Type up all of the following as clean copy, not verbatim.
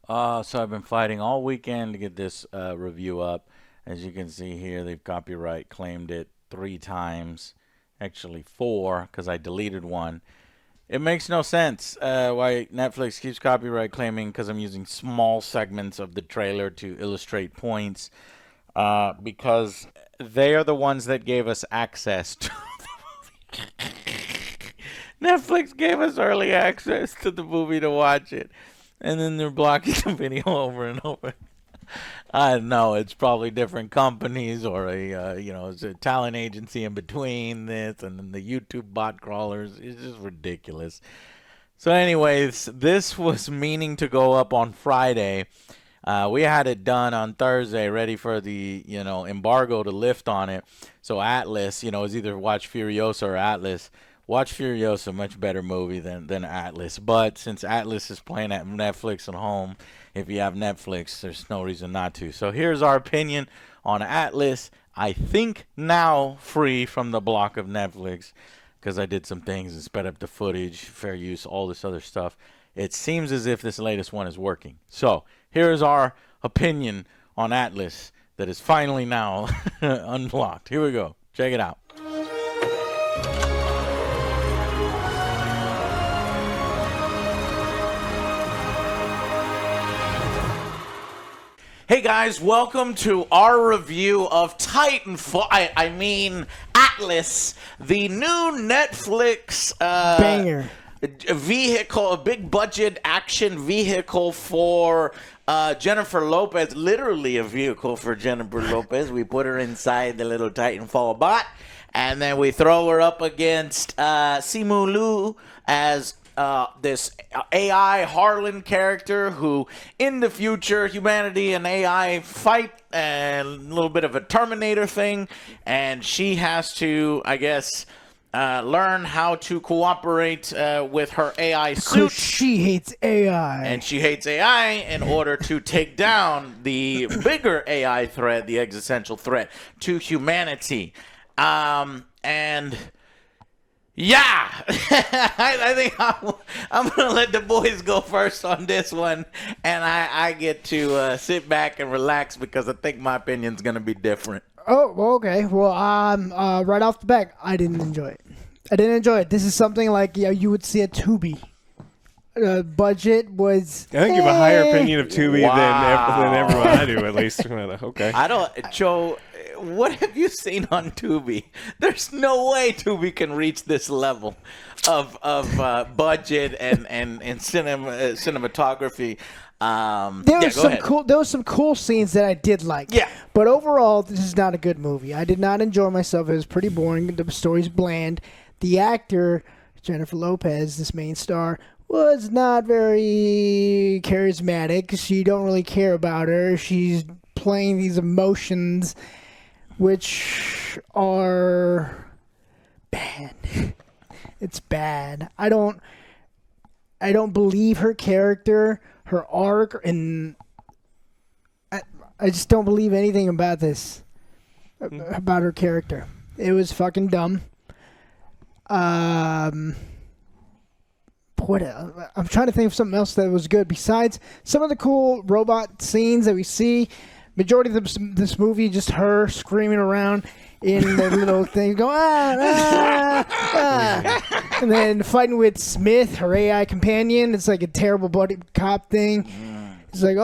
So I've been fighting all weekend to get this review up. As you can see here, they've copyright claimed it 3 times, actually 4, because I deleted one. It makes no sense why Netflix keeps copyright claiming because I'm using small segments of the trailer to illustrate points. Because they are the ones that gave us access to the movie. Netflix gave us early access to the movie to watch it. And then they're blocking the video over and over. I know it's probably different companies or it's a talent agency in between this and then the YouTube bot crawlers. It's just ridiculous. So, anyways, this was meaning to go up on Friday. We had it done on Thursday, ready for the embargo to lift on it. So Atlas, is either watch Furiosa or Atlas. Watch Furiosa, much better movie than Atlas. But since Atlas is playing at Netflix at home, if you have Netflix, there's no reason not to. So here's our opinion on Atlas. I think now free from the block of Netflix because I did some things and sped up the footage, fair use, all this other stuff. It seems as if this latest one is working. So here's our opinion on Atlas that is finally now unblocked. Here we go. Check it out. Hey guys, welcome to our review of Titanfall. I mean Atlas, the new Netflix banger vehicle, a big budget action vehicle for Jennifer Lopez. Literally a vehicle for Jennifer Lopez. We put her inside the little Titanfall bot, and then we throw her up against Simu Liu as this AI Harlan character who, in the future, humanity and AI fight, and a little bit of a Terminator thing, and she has to, I guess, learn how to cooperate with her AI suit. She hates AI. And she hates AI in order to take down the bigger AI threat, the existential threat to humanity. And... yeah, I think I'm going to let the boys go first on this one, and I get to sit back and relax because I think my opinion's going to be different. Oh, okay. Well, right off the bat, I didn't enjoy it. This is something like you would see at Tubi. Budget was... I think you have a higher opinion of Tubi than everyone I do, at least. Okay. I don't... Joe, what have you seen on Tubi? There's no way Tubi can reach this level of budget and cinematography. There was some cool scenes that I did like. Yeah. But overall, this is not a good movie. I did not enjoy myself. It was pretty boring. The story's bland. The actor, Jennifer Lopez, this main star, was not very charismatic. You don't really care about her. She's playing these emotions which are bad. It's bad. I don't believe her character, her arc, and I just don't believe anything about this, about her character. It was fucking dumb. What else? I'm trying to think of something else that was good besides some of the cool robot scenes that we see. Majority of this movie, just her screaming around in the little thing, going and then fighting with Smith, her AI companion. It's like a terrible buddy cop thing. It's like,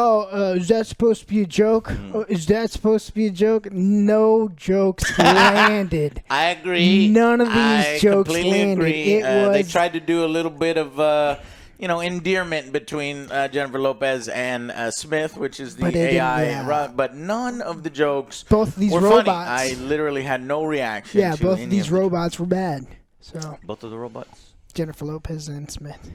is that supposed to be a joke? Is that supposed to be a joke? No jokes landed. I agree. None of these jokes landed. Agree. They tried to do a little bit of, endearment between Jennifer Lopez and Smith, which is the AI. But none of the jokes both these were robots. funny. I literally had no reaction. Yeah, both of these robots were bad. So both of the robots. Jennifer Lopez and Smith.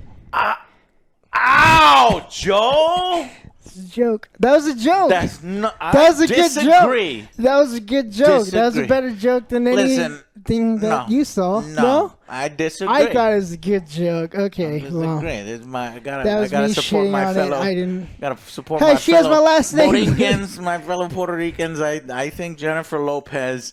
Ow, Joe! It's a joke. That was a joke. That's not. That was a good joke. That was a good joke. Disagree. That was a better joke than anything that you saw. No, I disagree. I thought it was a good joke. Okay, well, I gotta support my fellow. I didn't. Gotta support my she has my last name. Puerto Ricans, my fellow Puerto Ricans. I think Jennifer Lopez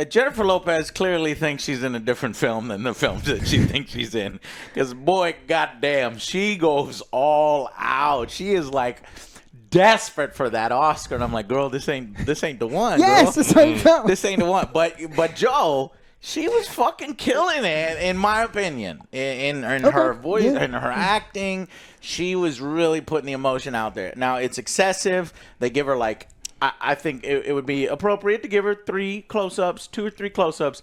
Jennifer Lopez clearly thinks she's in a different film than the films that she thinks she's in. Because, boy, goddamn, she goes all out. She is like desperate for that Oscar. And I'm like, girl, this ain't the one, Yes, girl. that's what I felt. This ain't the one. But Joe, she was fucking killing it, in my opinion. In her voice, in her acting, she was really putting the emotion out there. Now, it's excessive. They give her like... I think it would be appropriate to give her 3 close-ups, 2 or 3 close-ups.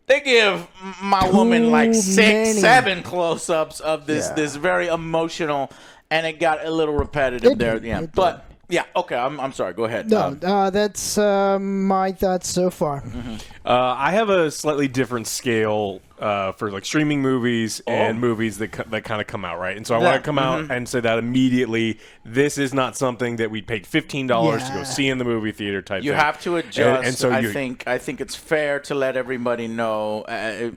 They give my woman like 6, 7 close-ups of this very emotional, and it got a little repetitive there at the end. But yeah, okay, I'm sorry. Go ahead. No, that's my thoughts so far. I have a slightly different scale for like streaming movies and movies that kind of come out, right? And so I want to come out and say that immediately. This is not something that we'd pay $15 to go see in the movie theater type. You thing. have to adjust. And so I think it's fair to let everybody know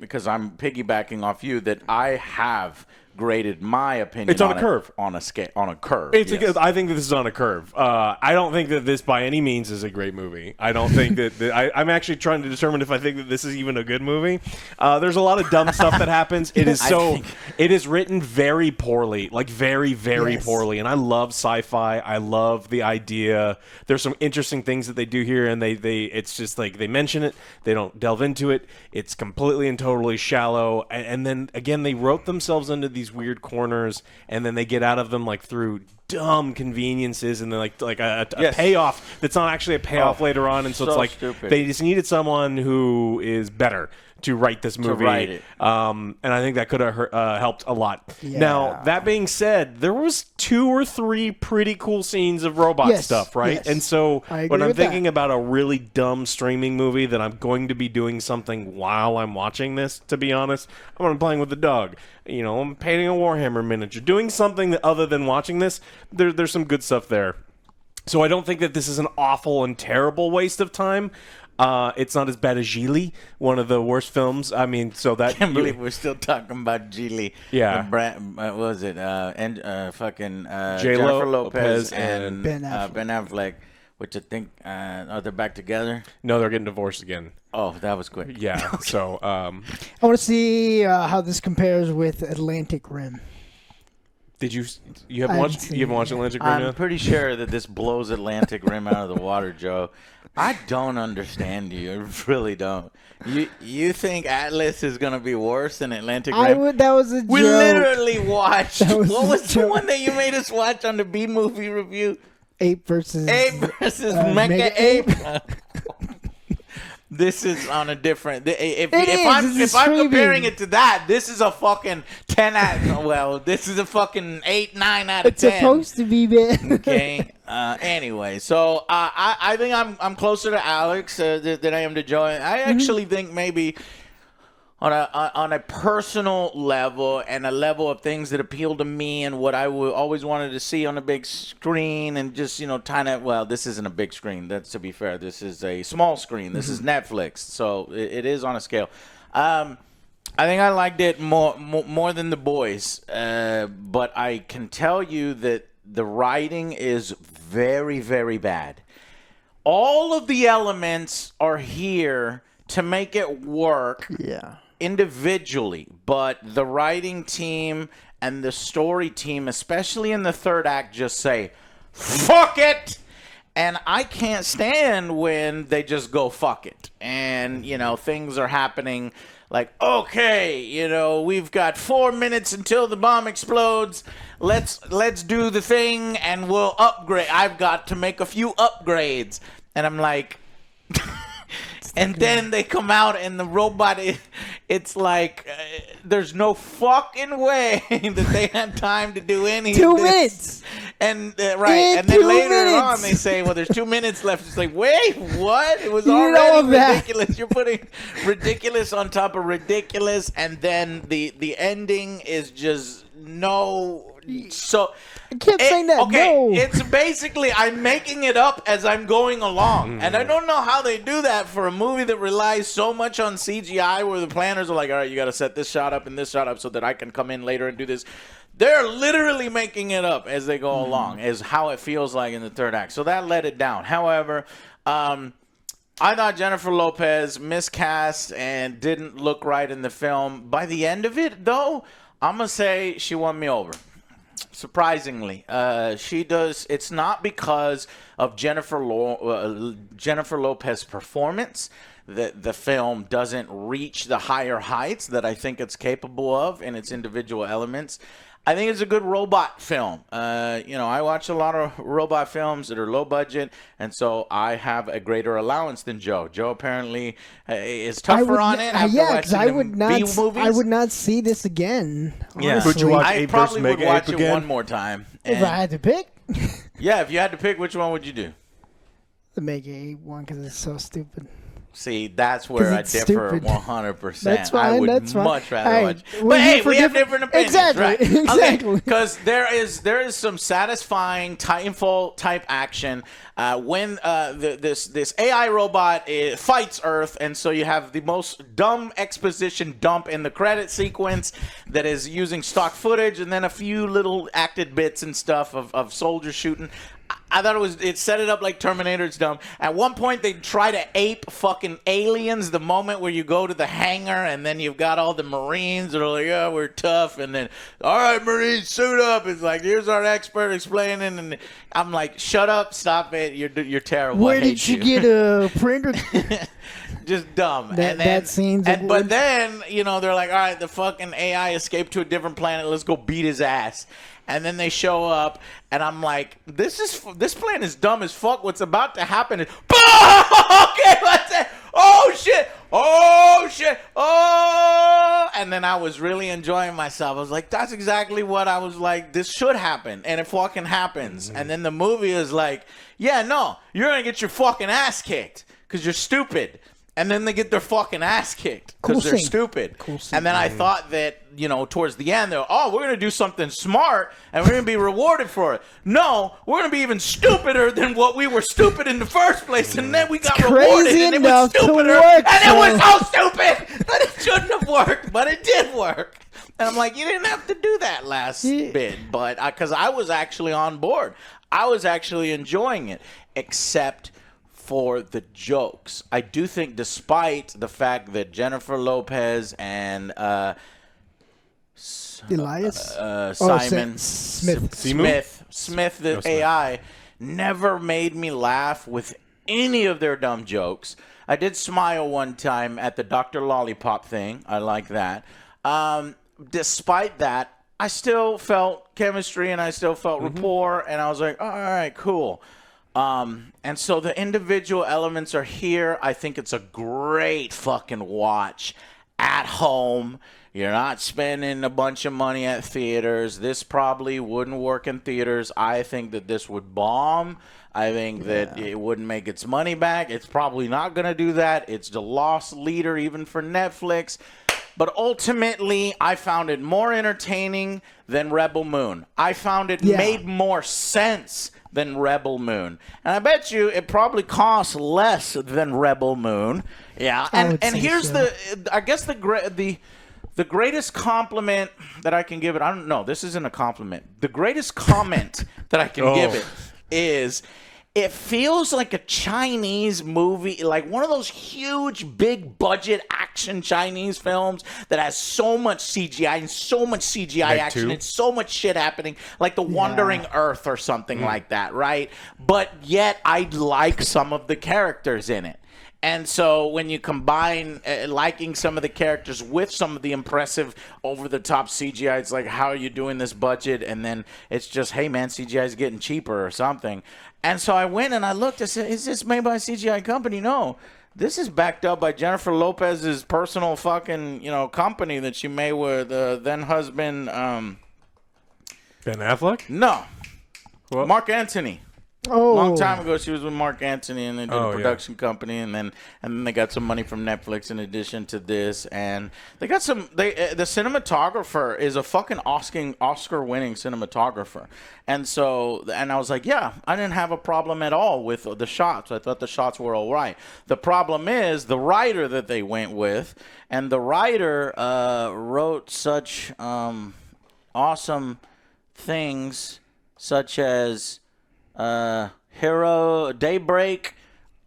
because I'm piggybacking off you that I have graded my opinion. It's on a curve. On a scale. On a curve. I think that this is on a curve. I don't think that this by any means is a great movie. I don't think that I'm actually trying to determine if I think that this is even a good movie. There's a lot of dumb stuff that happens. It is it is written very poorly, like very, very poorly. And I love sci-fi. I love the idea. There's some interesting things that they do here, and it's just like they mention it. They don't delve into it. It's completely and totally shallow. And then again, they wrote themselves into these weird corners, and then they get out of them like through dumb conveniences, and then like a payoff that's not actually a payoff later on, and so it's like stupid. They just needed someone who is better to write this movie. To write it. And I think that could have helped a lot. Yeah. Now, that being said, there was 2 or 3 pretty cool scenes of robot stuff, right? Yes. And so when I'm thinking that. about a really dumb streaming movie that I'm going to be doing something while I'm watching this, to be honest, I'm playing with the dog. You know, I'm painting a Warhammer miniature. Doing something that other than watching this, there's some good stuff there. So I don't think that this is an awful and terrible waste of time. It's not as bad as Gigli, one of the worst films. I mean, so that... I can't believe we're still talking about Gigli. Yeah. What was it? Fucking J-Lo, Jennifer Lopez and Ben Affleck, which I think, are they back together? No, they're getting divorced again. Oh, that was quick. Yeah, Okay. so... I want to see how this compares with Atlantic Rim. Did you haven't watched Atlantic Rim I'm yet? pretty sure that this blows Atlantic Rim out of the water, Joe. I don't understand you. I really don't. You think Atlas is gonna be worse than Atlantic Rim? That was a joke. We literally watched. What was the joke. one that you made us watch on the B movie review? Ape versus Mecha Ape. This is on a different. If I'm comparing it to that, this is a fucking 10 out. Well, this is a fucking 8, 9 out of 10. It's supposed to be, man. Okay. Anyway, so I think I'm closer to Alex than I am to Joe. I actually think maybe on a personal level and a level of things that appeal to me and what I always wanted to see on a big screen and just, well, this isn't a big screen. That's, to be fair. This is a small screen. This is Netflix. So it is on a scale. I think I liked it more than The Boys. But I can tell you that the writing is very, very bad. All of the elements are here to make it work. Yeah. Individually, but the writing team and the story team, especially in the third act, just say, fuck it! And I can't stand when they just go, fuck it. And, things are happening like, okay, we've got 4 minutes until the bomb explodes. Let's do the thing and we'll upgrade. I've got to make a few upgrades. And I'm like... And then they come out and the robot, it's like there's no fucking way that they had time to do any 2 of this. minutes. And and then 2 later minutes. on they say, well, there's 2 minutes left. It's like, wait, what? It was You know already that. ridiculous. You're putting ridiculous on top of ridiculous, and then the ending is just no. So I kept saying that. Okay, No. it's basically I'm making it up as I'm going along, and I don't know how they do that for a movie that relies so much on CGI, where the planners are like, all right, you got to set this shot up and this shot up so that I can come in later and do this. They're literally making it up as they go along, is how it feels like in the third act. So that let it down. However, I thought Jennifer Lopez miscast and didn't look right in the film. By the end of it, though, I'm going to say she won me over. Surprisingly, she does. It's not because of Jennifer Lopez's performance that the film doesn't reach the higher heights that I think it's capable of in its individual elements. I think it's a good robot film. I watch a lot of robot films that are low budget, and so I have a greater allowance than Joe. Joe apparently is tougher on it. Yeah, because I would not see this again. Yeah, would you watch I probably would watch it one more time. If I had to pick? Yeah, if you had to pick, which one would you do? The Mega 8 one, because it's so stupid. See, that's where I differ 100%. That's fine. I would much rather watch. But hey, we have different opinions, exactly, right? Exactly. Because there is some satisfying Titanfall type action when this AI robot fights Earth, and so you have the most dumb exposition dump in the credit sequence that is using stock footage, and then a few little acted bits and stuff of soldiers shooting. I thought it set it up like Terminator. It's dumb. At one point, they try to ape fucking Aliens. The moment where you go to the hangar and then you've got all the Marines that are like, "Yeah, we're tough," and then, "All right, Marines, suit up." It's like, "Here's our expert explaining," and I'm like, "Shut up, stop it. You're terrible." Where did you get a printer? Just dumb. That scene's but then they're like, "All right, the fucking AI escaped to a different planet. Let's go beat his ass." And then they show up, and I'm like, this plan is dumb as fuck. What's about to happen is, okay, let's say, oh shit, oh, and then I was really enjoying myself. I was like, that's exactly what I was like. This should happen, and it fucking happens. And then the movie is like, yeah, no, you're gonna get your fucking ass kicked because you're stupid. And then they get their fucking ass kicked because they're stupid. And then I thought that, towards the end, we're going to do something smart and we're going to be rewarded for it. No, we're going to be even stupider than what we were stupid in the first place. And then we got rewarded and it was stupider. And it was so stupid that it shouldn't have worked, but it did work. And I'm like, you didn't have to do that last bit. But because I was actually on board. I was actually enjoying it, except for the jokes. I do think, despite the fact that Jennifer Lopez and Simon Smith, the AI, never made me laugh with any of their dumb jokes. I did smile one time at the Dr. Lollipop thing. I like that. Despite that, I still felt chemistry and I still felt rapport, and I was like, all right, cool. And so the individual elements are here. I think it's a great fucking watch at home. You're not spending a bunch of money at theaters. This probably wouldn't work in theaters. I think that this would bomb. I think that it wouldn't make its money back. It's probably not going to do that. It's the lost leader even for Netflix. But ultimately, I found it more entertaining than Rebel Moon. I found it made more sense than Rebel Moon. And I bet you it probably costs less than Rebel Moon. Yeah. And here's the greatest compliment that I can give it. I don't know. This isn't a compliment. The greatest comment that I can give it is, it feels like a Chinese movie, like one of those huge, big budget action Chinese films that has so much CGI and so much CGI action and so much shit happening, like The Wandering Earth or something like that, right? But yet I like some of the characters in it. And so when you combine liking some of the characters with some of the impressive over-the-top CGI, it's like, how are you doing this budget? And then it's just, hey, man, CGI is getting cheaper or something. And so I went and I looked. I said, is this made by a CGI company? No. This is backed up by Jennifer Lopez's personal fucking, company that she made with then-husband. Ben Affleck? No. What? Mark Antony. Oh. Long time ago, she was with Mark Antony, and they did a production company, and then they got some money from Netflix in addition to this, and they got some. The cinematographer is a fucking Oscar-winning cinematographer, and I was like, yeah, I didn't have a problem at all with the shots. I thought the shots were all right. The problem is the writer that they went with, and the writer wrote such awesome things, such as Hero, Daybreak,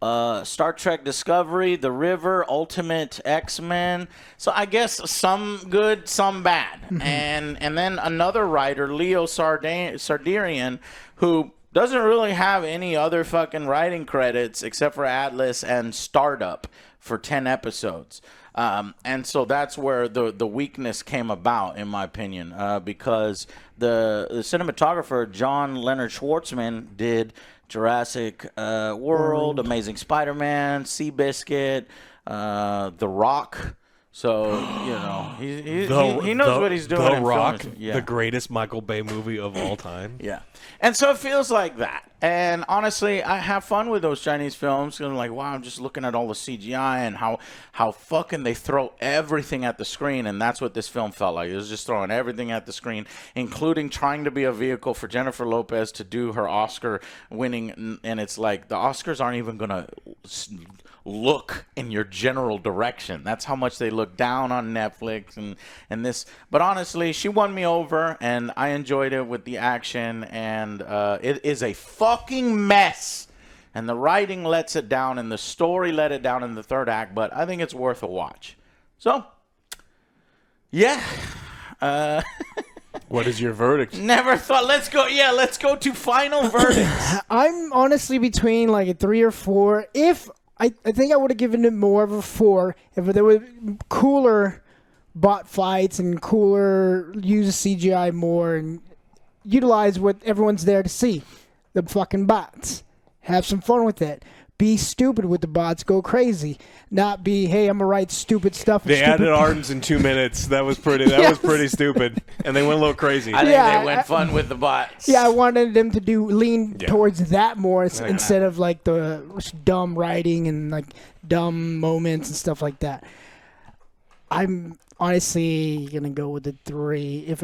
Star Trek Discovery, The River, Ultimate X-Men. So I guess some good, some bad. And then another writer, Leo Sardirian, who doesn't really have any other fucking writing credits except for Atlas and Startup for 10 episodes. And so that's where the weakness came about, in my opinion, because the cinematographer, John Leonard Schwartzman, did Jurassic World, Amazing Spider-Man, Seabiscuit, The Rock. So, he knows what he's doing. The Rock, yeah. the greatest Michael Bay movie of all time. Yeah. And so it feels like that. And honestly, I have fun with those Chinese films. And I'm like, wow, I'm just looking at all the CGI and how fucking they throw everything at the screen. And that's what this film felt like. It was just throwing everything at the screen, including trying to be a vehicle for Jennifer Lopez to do her Oscar winning. And it's like the Oscars aren't even going to look in your general direction. That's how much they look down on Netflix and this. But honestly, she won me over, and I enjoyed it with the action, and it is a fucking mess. And the writing lets it down, and the story let it down in the third act, but I think it's worth a watch. So, yeah. What is your verdict? Never thought. Let's go to final verdicts. I'm honestly between like a 3 or 4. I think I would have given it more of a 4 if there were cooler bot fights and cooler use CGI more and utilize what everyone's there to see. The fucking bots. Have some fun with it. Be stupid with the bots. Go crazy. Not be, hey, I'm gonna write stupid stuff. They added arms in 2 minutes. That was pretty. That was pretty stupid. And they went a little crazy. I think they went fun with the bots. Yeah, I wanted them to lean towards that more instead of like the dumb writing and like dumb moments and stuff like that. I'm honestly gonna go with the 3 if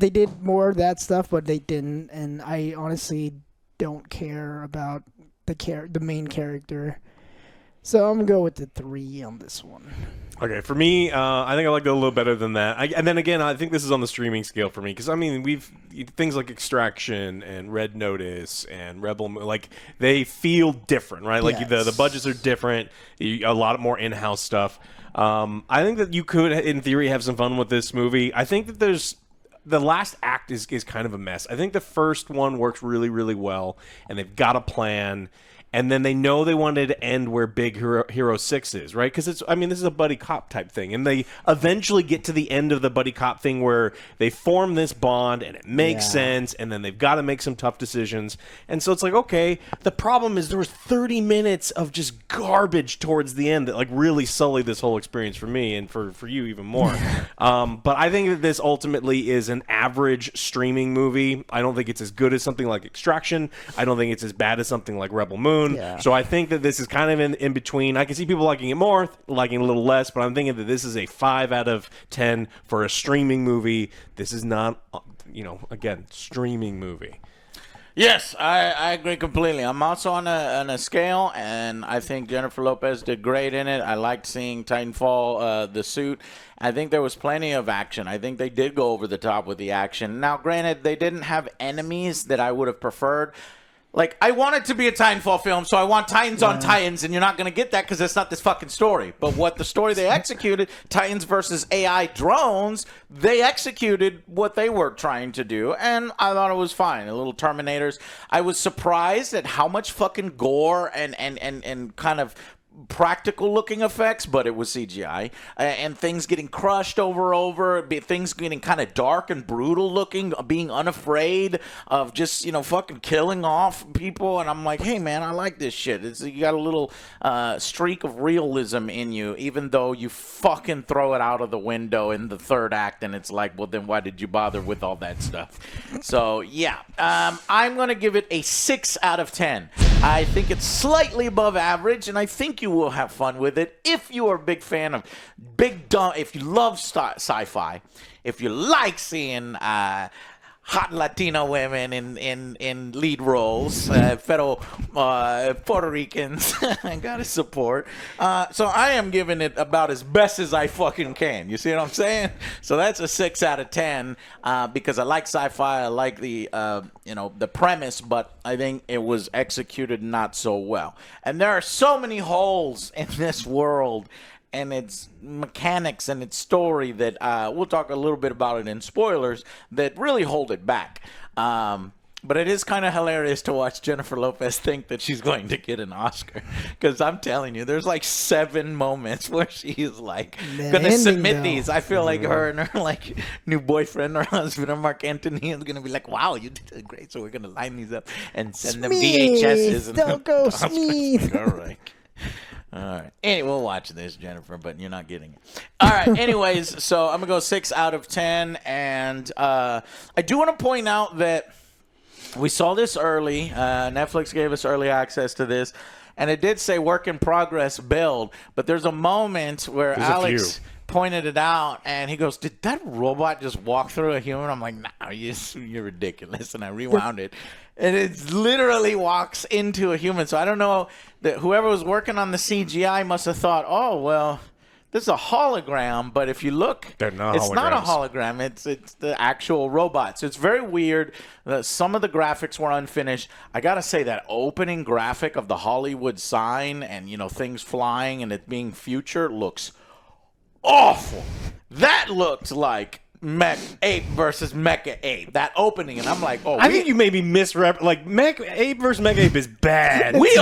they did more of that stuff, but they didn't, and I honestly don't care about the main character. So I'm gonna go with the 3 on this one. Okay, for me, I think I like it a little better than that. And then again, I think this is on the streaming scale for me because I mean, we've things like Extraction and Red Notice and Rebel, like they feel different, right? Like the budgets are different, a lot more in-house stuff. I think that you could, in theory, have some fun with this movie. I think that the last act is kind of a mess. I think the first one works really, really well, and they've got a plan. And then they know they wanted to end where Big Hero 6 is, right? Because this is a buddy cop type thing. And they eventually get to the end of the buddy cop thing where they form this bond and it makes sense. And then they've got to make some tough decisions. And so it's like, okay, the problem is there was 30 minutes of just garbage towards the end that like really sullied this whole experience for me and for you even more. But I think that this ultimately is an average streaming movie. I don't think it's as good as something like Extraction. I don't think it's as bad as something like Rebel Moon. Yeah. So I think that this is kind of in between. I can see people liking it more, liking it a little less, but I'm thinking that this is a 5 out of 10 for a streaming movie. This is not, again, streaming movie. Yes, I agree completely. I'm also on a scale, and I think Jennifer Lopez did great in it. I liked seeing Titanfall, the suit. I think there was plenty of action. I think they did go over the top with the action. Now, granted, they didn't have enemies that I would have preferred. Like, I want it to be a Titanfall film, so I want Titans on Titans, and you're not going to get that because that's not this fucking story. But what the story they executed, Titans versus AI drones, they executed what they were trying to do, and I thought it was fine. The little Terminators. I was surprised at how much fucking gore and kind of practical looking effects, but it was CGI, and things getting crushed over, things getting kind of dark and brutal looking, being unafraid of just fucking killing off people. And I'm like, hey man, I like this shit. You got a little streak of realism in you, even though you fucking throw it out of the window in the third act, and it's like, well then why did you bother with all that stuff? So yeah, I'm gonna give it a 6 out of 10. I think it's slightly above average, and I think you will have fun with it if you are a big fan of if you love sci-fi, if you like seeing hot Latino women in lead roles, fellow Puerto Ricans. I gotta support. So I am giving it about as best as I fucking can. You see what I'm saying? So that's a 6 out of 10 because I like sci-fi. I like the the premise, but I think it was executed not so well. And there are so many holes in this world and its mechanics and its story that we'll talk a little bit about it in spoilers that really hold it back. But it is kind of hilarious to watch Jennifer Lopez think that she's going to get an Oscar. Because I'm telling you, there's like 7 moments where she's like going to submit these. I feel like her and her like new boyfriend or husband or Mark Anthony is going to be like, wow, you did great. So we're going to line these up and send them VHSs. And don't go Smith. All right. All right. Anyway, we'll watch this, Jennifer, but you're not getting it. All right. Anyways, so I'm going to go 6 out of 10. And I do want to point out that we saw this early. Netflix gave us early access to this. And it did say work in progress build. But there's a moment where Alex pointed it out, and he goes, did that robot just walk through a human? I'm like, nah, you're ridiculous. And I rewound it. And it literally walks into a human. So I don't know that whoever was working on the CGI must have thought, oh, well, this is a hologram. But if you look, it's not a hologram. It's the actual robot. So it's very weird. Some of the graphics were unfinished. I got to say that opening graphic of the Hollywood sign and, things flying and it being future looks awful. That looked like Ape versus Mecha Ape. That opening, and I'm like, oh, I think you maybe misrep. Like Ape versus Mecha Ape is bad. We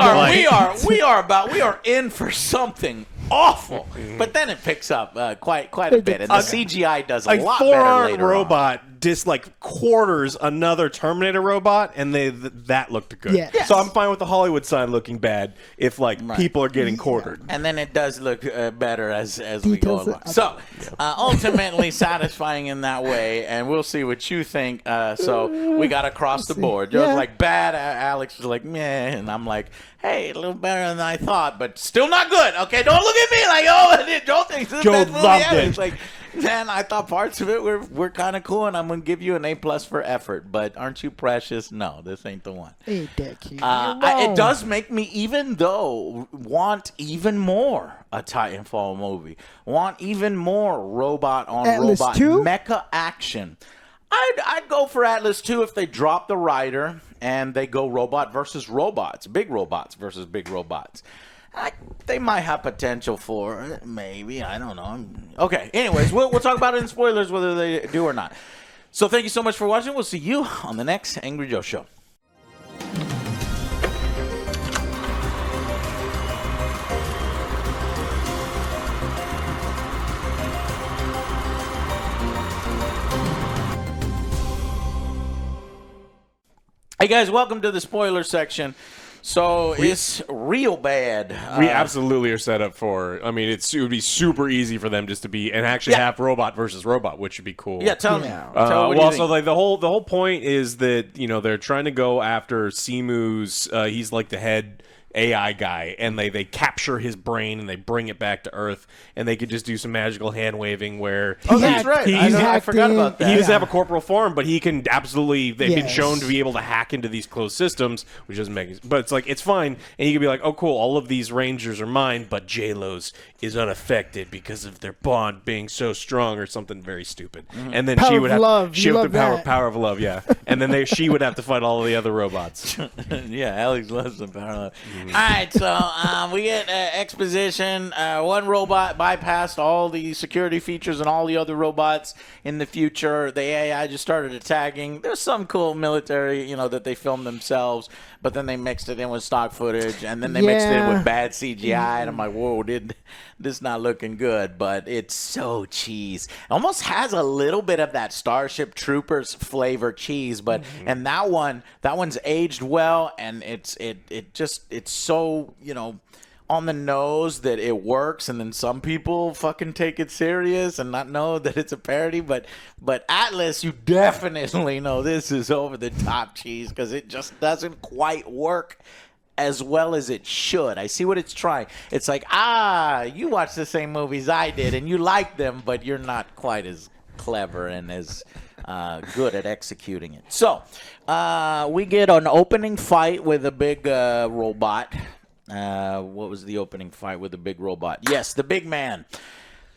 are in for something awful. But then it picks up quite a bit, and the CGI does a lot better later on. Four-armed robot just quarters another Terminator robot, and that looked good. Yes. So I'm fine with the Hollywood sign looking bad if people are getting quartered. And then it does look better as we go along. So ultimately satisfying in that way, and we'll see what you think. So we got across the board. Joe's like bad. Alex was like meh, and I'm like, hey, a little better than I thought, but still not good. Okay, don't look at me like, oh, Joe thinks this is the best movie ever. It's like, man, I thought parts of it were kind of cool, and I'm going to give you an A+ for effort. But aren't you precious? No, this ain't the one. Ain't that cute? It does make me, even though, want even more a Titanfall movie. Want even more robot-on-robot mecha action. I'd go for Atlas 2 if they drop the writer and they go robot versus robots. Big robots versus big robots. They might have potential for it, maybe. I don't know. Okay, anyways, we'll talk about it in spoilers whether they do or not. So thank you so much for watching. We'll see you on the next Angry Joe Show. Hey guys, welcome to the spoiler section. So it's real bad. We absolutely are set up for. I mean, it would be super easy for them just to be and actually have robot versus robot, which would be cool. Yeah, tell me. So like the whole point is that they're trying to go after Simu's. He's like the head AI guy, and they capture his brain and they bring it back to Earth, and they could just do some magical hand waving where that's right. I forgot about that. He doesn't have a corporal form, but he can absolutely. They've been shown to be able to hack into these closed systems, which doesn't make. But it's like it's fine, and he could be like, oh cool, all of these Rangers are mine, but J-Lo's is unaffected because of their bond being so strong, or something very stupid. And then she would have the power of love, and then she would have to fight all of the other robots. Yeah, Alex loves the power of love. All right, so we get exposition. One robot bypassed all the security features and all the other robots in the future. The AI just started attacking. There's some cool military, that they filmed themselves, but then they mixed it in with stock footage, and then they mixed it in with bad CGI, and I'm like, whoa, this not looking good, but it's so cheese. It almost has a little bit of that Starship Troopers flavor cheese, but and that one's aged well, and it's so on the nose that it works, and then some people fucking take it serious and not know that it's a parody, but Atlas, you definitely know this is over the top cheese because it just doesn't quite work as well as it should. I see what it's trying. It's like, you watch the same movies I did and you like them, but you're not quite as clever and as good at executing it. So we get an opening fight with a big robot. What was the opening fight with the big robot? Yes, the big man.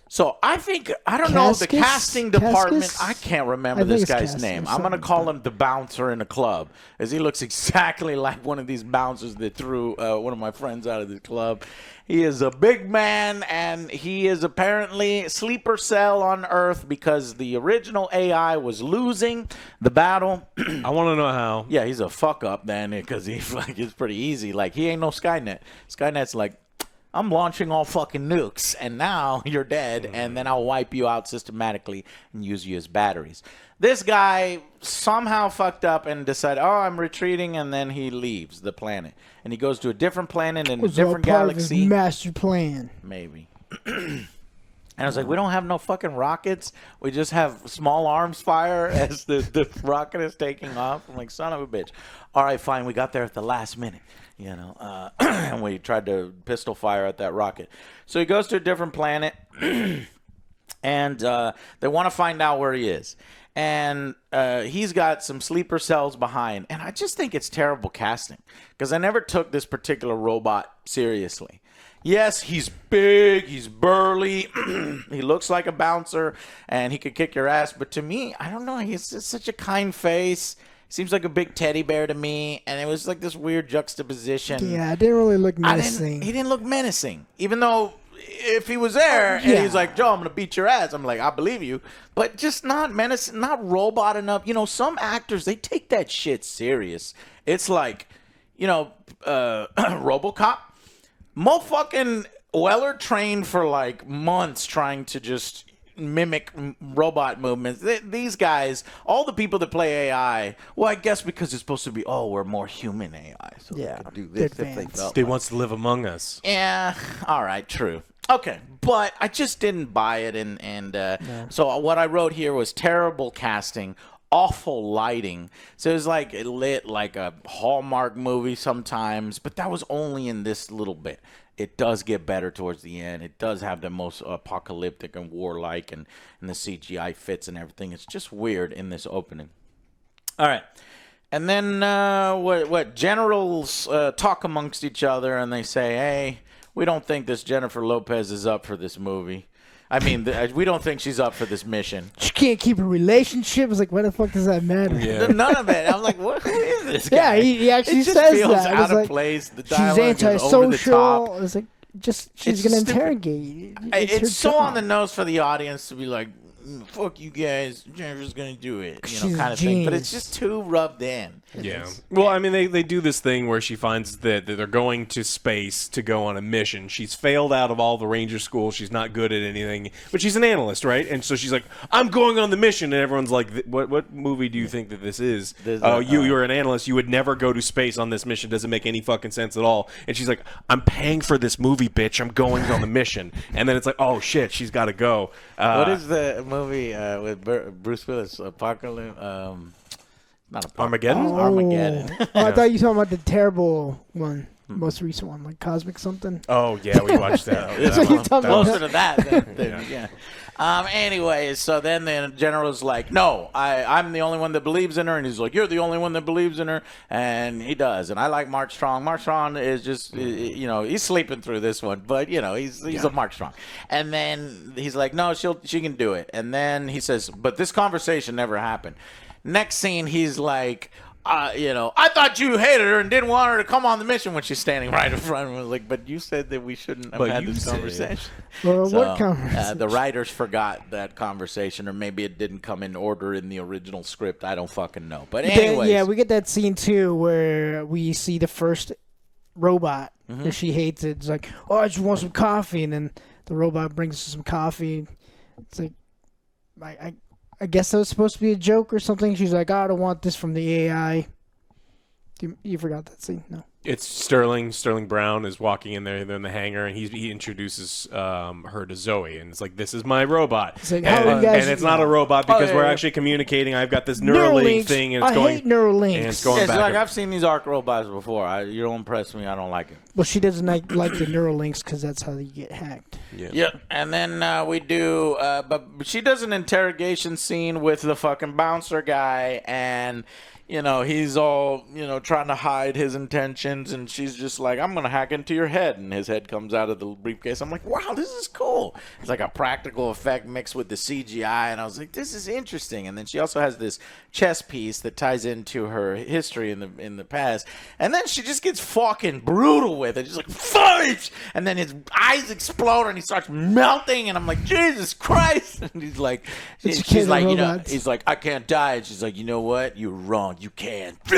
So I don't know, the casting department, I can't remember this guy's name. I'm going to call him the bouncer in a club, as he looks exactly like one of these bouncers that threw one of my friends out of the club. He is a big man, and he is apparently sleeper cell on Earth because the original AI was losing the battle. I want to know how. Yeah, he's a fuck up then, because it's pretty easy. Like, he ain't no Skynet. Skynet's like, I'm launching all fucking nukes, and now you're dead, and then I'll wipe you out systematically and use you as batteries. This guy somehow fucked up and decided, oh, I'm retreating, and then he leaves the planet. And he goes to a different planet in a different galaxy. Of his master plan. Maybe. And I was like, we don't have no fucking rockets. We just have small arms fire as the rocket is taking off. I'm like, son of a bitch. All right, fine. We got there at the last minute. And we tried to pistol fire at that rocket. So he goes to a different planet, and they want to find out where he is. And he's got some sleeper cells behind. And I just think it's terrible casting, because I never took this particular robot seriously. Yes, he's big, he's burly, he looks like a bouncer, and he could kick your ass. But to me, I don't know, he's just such a kind face. Seems like a big teddy bear to me, and it was like this weird juxtaposition. Yeah, it didn't really look menacing. He didn't look menacing, even though if he was there and he's like, Joe, I'm going to beat your ass, I'm like, I believe you. But just not menacing, not robot enough. Some actors, they take that shit serious. It's like, RoboCop. Motherfucking Weller trained for like months trying to just mimic robot movements. These guys, all the people that play AI, well, I guess because it's supposed to be, we're more human AI, so they could do this if they felt. They wants to live among us. Yeah, all right, true. Okay, but I just didn't buy it, and so what I wrote here was terrible casting, awful lighting. So it was like it lit like a Hallmark movie sometimes, but that was only in this little bit. It does get better towards the end. It does have the most apocalyptic and warlike, and the CGI fits and everything. It's just weird in this opening. All right. And then what generals talk amongst each other, and they say, hey, we don't think this Jennifer Lopez is up for this movie. I mean, we don't think she's up for this mission. She can't keep a relationship. It's like, what the fuck does that matter? Yeah. None of it. I'm like, who is this guy? Yeah, he actually it just says feels that. out of like, place. The she's dialogue is over the top. antisocial. It's like, she's going to interrogate you. It's so on the nose for the audience to be like, fuck you guys, Jennifer's gonna do it, kind of thing. But it's just too rubbed in. Yeah. Well, I mean, they do this thing where she finds that they're going to space to go on a mission. She's failed out of all the ranger schools. She's not good at anything, but she's an analyst, right? And so she's like, I'm going on the mission, and everyone's like, what movie do you think that this is? You're an analyst. You would never go to space on this mission. Doesn't make any fucking sense at all. And she's like, I'm paying for this movie, bitch. I'm going on the mission. And then it's like, oh shit, she's got to go. What is the movie with Bruce Willis? Apocalypse. Not Armageddon? Armageddon. I thought you were talking about the terrible one, most recent one, like Cosmic something. Oh, yeah, we watched that. Closer to that. Yeah. Anyways, so then the general's like, no, I'm the only one that believes in her. And he's like, you're the only one that believes in her. And he does. And I like Mark Strong. Mark Strong is just, he's sleeping through this one. But, he's a Mark Strong. And then he's like, no, she can do it. And then he says, but this conversation never happened. Next scene, he's like, I thought you hated her and didn't want her to come on the mission when she's standing right in front of me. Like, but you said that we shouldn't have had this conversation. Well, what conversation? The writers forgot that conversation, or maybe it didn't come in order in the original script. I don't fucking know. But anyways. Yeah, we get that scene, too, where we see the first robot that she hates it. It's like, oh, I just want some coffee. And then the robot brings her some coffee. It's like, I guess that was supposed to be a joke or something. She's like, I don't want this from the AI. You forgot that scene? No. It's Sterling. Sterling Brown is walking in there in the hangar, and he introduces her to Zoe, and it's like, "This is my robot," It's like, how are you guys- and it's not a robot because we're yeah. actually communicating. I've got this Neuralink thing, and it's I going. hate Neuralinks. And it's going It's back. like I've seen these arc robots before. You don't impress me. I don't like it. Well, she doesn't like the Neuralinks because that's how you get hacked. Yeah, and then we do, but she does an interrogation scene with the fucking bouncer guy, and you know he's all trying to hide his intentions, and she's just like, "I'm gonna hack into your head," and his head comes out of the briefcase. I'm like, "Wow, this is cool." It's like a practical effect mixed with the CGI, and I was like, "This is interesting." And then she also has this chess piece that ties into her history in the past, and then she just gets fucking brutal with it. She's like, "Fudge!" And then his eyes explode, and he starts melting, and I'm like, "Jesus Christ!" And he's like, she's like, he's like, "I can't die," and she's like, "You know what? You're wrong. You can." I'm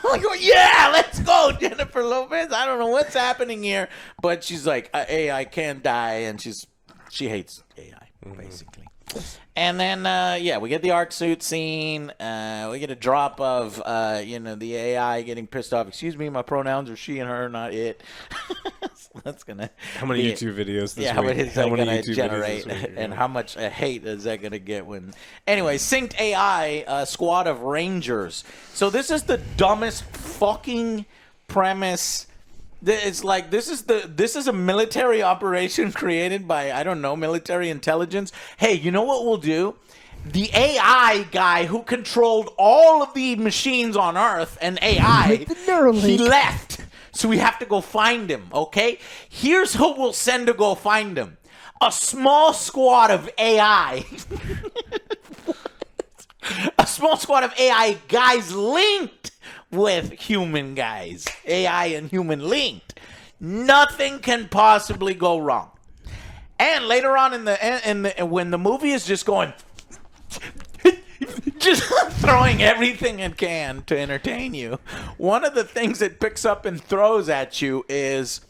like, "Oh, yeah, let's go, Jennifer Lopez." I don't know what's happening here, but she's like, "AI can die," and she hates AI basically. And then we get the arc suit scene. We get a drop of the AI getting pissed off. "Excuse me, my pronouns are she and her, not it." So that's gonna. How many YouTube videos this week? How many is that many gonna YouTube videos generate, this week? and how much hate is that gonna get when? Anyway, synced AI squad of Rangers. So this is the dumbest fucking premise. It's like this is a military operation created by, I don't know, military intelligence. Hey, you know what we'll do? The AI guy who controlled all of the machines on Earth and AI, The Neuralink. he left. So we have to go find him, okay? Here's who we'll send to go find him. A small squad of AI. A small squad of AI guys linked with human guys. AI and human linked. Nothing can possibly go wrong. And later on when the movie is just going just throwing everything it can to entertain you, one of the things it picks up and throws at you is,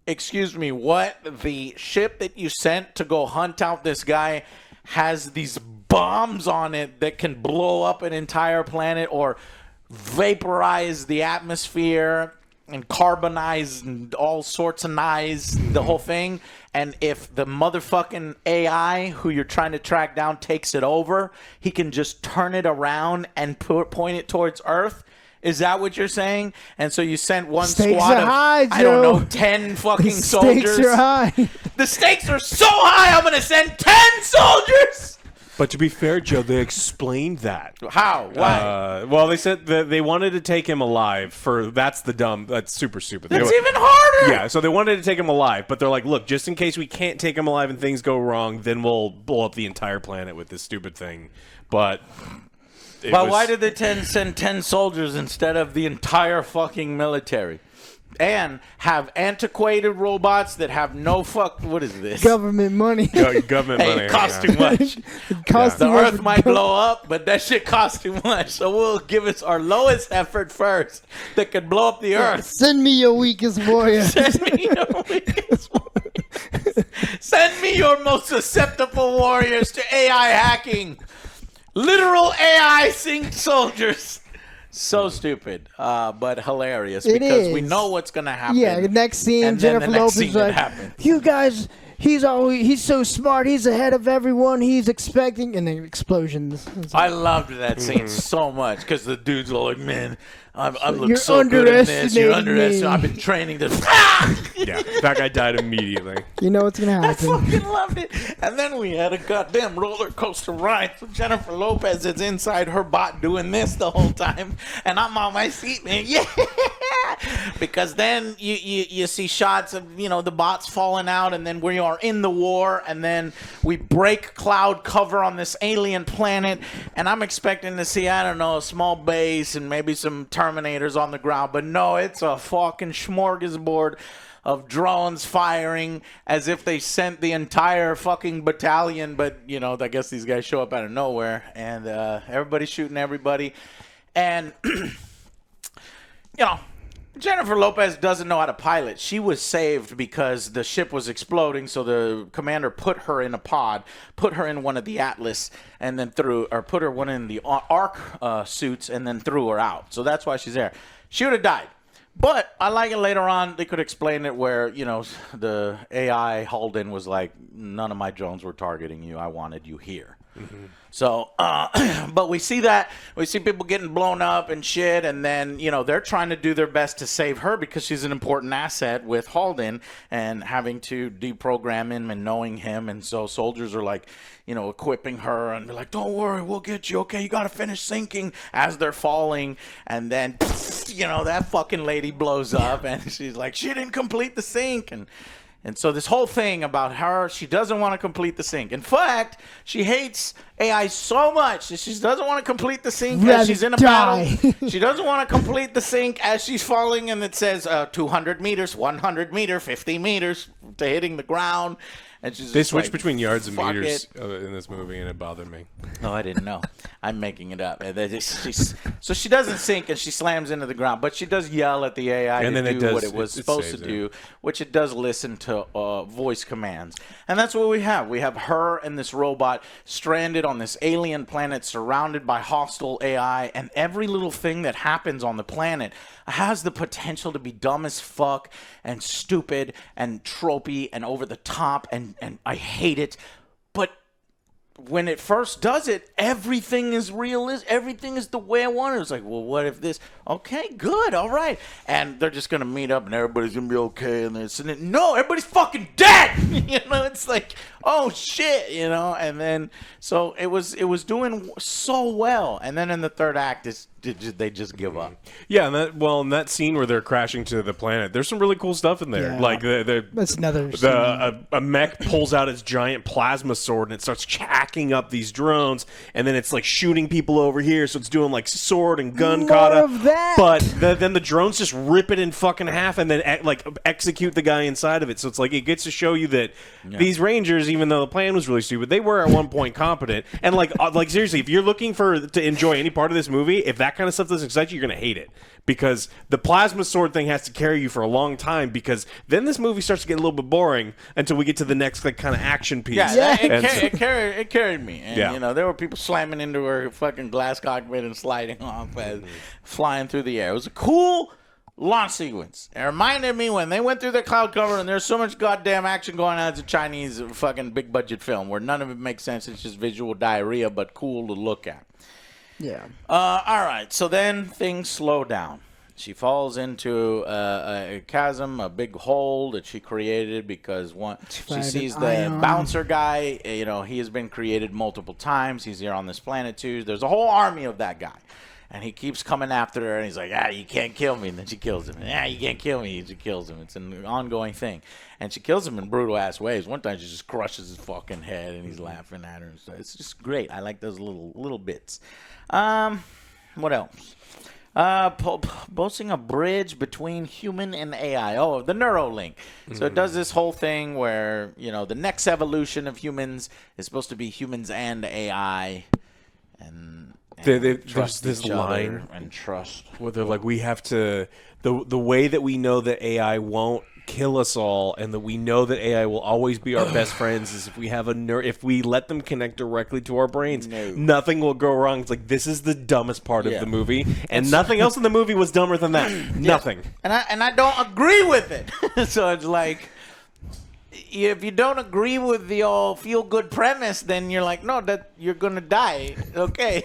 "Excuse me, what? The ship that you sent to go hunt out this guy has these bombs on it that can blow up an entire planet or vaporize the atmosphere and carbonize and all sorts of the whole thing. And if the motherfucking AI who you're trying to track down takes it over, he can just turn it around and point it towards Earth." Is that what you're saying? And so you sent one Stakes squad are of, high, I don't Joe. know, 10 fucking Stakes soldiers. are high. The stakes are so high, I'm going to send 10 soldiers. But to be fair, Joe, they explained that. How? Why? Well, they said that they wanted to take him alive that's super stupid. That's even harder. Yeah, so they wanted to take him alive, but they're like, "Look, just in case we can't take him alive and things go wrong, then we'll blow up the entire planet with this stupid thing." But why did they send 10 soldiers instead of the entire fucking military? And have antiquated robots that have no what is this? Government money. Government money? It costs too much. Costs The too much Earth for might gov- blow up, but that shit costs too much. So we'll give us our lowest effort first that could blow up the Earth. Send me your weakest warrior. Send me your weakest warriors. Send me your most susceptible warriors to AI hacking. Literal AI synced soldiers. So stupid, but hilarious because we know what's gonna happen. Yeah, the next scene, and then Jennifer the next Lopez scene like, happens. "You guys, he's so smart. He's ahead of everyone. He's expecting," and then explosions. It's like, I loved that scene so much because the dudes were like, "Man, I look You're so good in this. You're underestimating me." I've been training this." Yeah, that guy died immediately. you know what's gonna I happen. fucking loved it. And then we had a goddamn roller coaster ride. So Jennifer Lopez is inside her bot doing this the whole time, and I'm on my seat, man. Yeah, because then you see shots of the bots falling out, and then we are in the war, and then we break cloud cover on this alien planet, and I'm expecting to see, I don't know, a small base and maybe some Terminators on the ground, but no, it's a fucking smorgasbord of drones firing as if they sent the entire fucking battalion, but I guess these guys show up out of nowhere, and everybody's shooting everybody, and Jennifer Lopez doesn't know how to pilot. She was saved because the ship was exploding, so the commander put her in a pod, put her in one of the Atlas, and then put her one in the Ark suits, and then threw her out. So that's why she's there. She would have died. But I like it later on. They could explain it where, the AI Halden was like, none of my drones were targeting you. I wanted you here. Mm-hmm. So, but we see that. We see people getting blown up and shit. And then, they're trying to do their best to save her because she's an important asset with Halden and having to deprogram him and knowing him. And so soldiers are like, equipping her. And they're like, don't worry, we'll get you. Okay, you got to finish sinking as they're falling. And then, that fucking lady blows up. And she's like, she didn't complete the sink. And so this whole thing about her, she doesn't want to complete the sync. In fact, she hates AI so much that she doesn't want to complete the sync as she's in a battle. She doesn't want to complete the sync as she's falling, and it says 200 meters, 100 meter, 50 meters to hitting the ground. And she's they switch between yards and meters in this movie, and it bothered me. No, I didn't know. I'm making it up. So she doesn't sink, and she slams into the ground. But she does yell at the AI to do what it was supposed to do, which it does listen to voice commands. And that's what we have. We have her and this robot stranded on this alien planet surrounded by hostile AI, and every little thing that happens on the planet has the potential to be dumb as fuck and stupid and tropey and over the top, and I hate it. But when it first does it, everything is realistic. Everything is the way I want it. It's like, well, what if this? Okay, good, all right. And they're just going to meet up and everybody's going to be okay. And then, no, everybody's fucking dead. It's like, oh, shit, And then, so it was doing so well. And then in the third act, they just give up. Yeah, and that scene where they're crashing to the planet, there's some really cool stuff in there. Yeah. Like that's another a mech pulls out its giant plasma sword and it starts hacking up these drones, and then it's like shooting people over here, so it's doing like sword and gun kata. Of that. But then the drones just rip it in fucking half and then execute the guy inside of it. So it's like it gets to show you that these Rangers, even though the plan was really stupid, they were at one point competent. And like seriously, if you're looking to enjoy any part of this movie, if that kind of stuff doesn't excite you, you're gonna hate it, because the plasma sword thing has to carry you for a long time, because then this movie starts to get a little bit boring until we get to the next kind of action piece. It carried me. And there were people slamming into her fucking glass cockpit and sliding off as flying through the air. It was a cool launch sequence. It reminded me when they went through the cloud cover and there's so much goddamn action going on. It's a Chinese fucking big budget film where none of it makes sense. It's just visual diarrhea, but cool to look at. Yeah. All right. So then things slow down. She falls into a chasm, a big hole that she created because she sees the bouncer guy. He has been created multiple times. He's here on this planet too. There's a whole army of that guy. And he keeps coming after her, and he's like, you can't kill me. And then she kills him. You can't kill me. She kills him. It's an ongoing thing. And she kills him in brutal-ass ways. One time she just crushes his fucking head, and he's laughing at her. So it's just great. I like those little bits. What else? Boasting a bridge between human and AI. Oh, the Neuralink. So it does this whole thing where, the next evolution of humans is supposed to be humans and AI. And there's this line and trust where they're like, we have to the way that we know that AI won't kill us all, and that we know that AI will always be our best friends, is if we have if we let them connect directly to our brains. Nothing will go wrong. It's like, this is the dumbest part of the movie, and nothing else in the movie was dumber than that. Nothing. And I don't agree with it. So it's like, if you don't agree with the all feel-good premise, then you're like, no, that you're gonna die. Okay.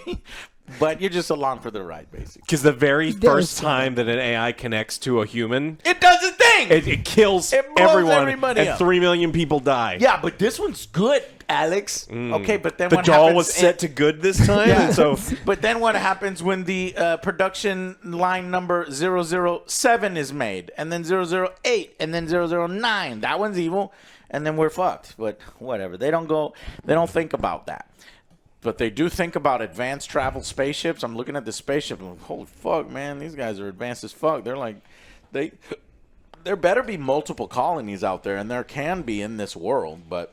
But you're just along for the ride, basically. Because the very first time that an AI connects to a human, it does a thing. It kills everyone, and 3 million people die. Yeah, but this one's good, Alex. Okay, but then the doll was set to good this time. Yeah. And so, but then what happens when the production line number 007 is made, and then 008, and then 009? That one's evil, and then we're fucked. But whatever. They don't think about that. But they do think about advanced travel spaceships. I'm looking at the spaceship and I'm like, holy fuck, man, these guys are advanced as fuck. They're like, there better be multiple colonies out there, and there can be in this world, but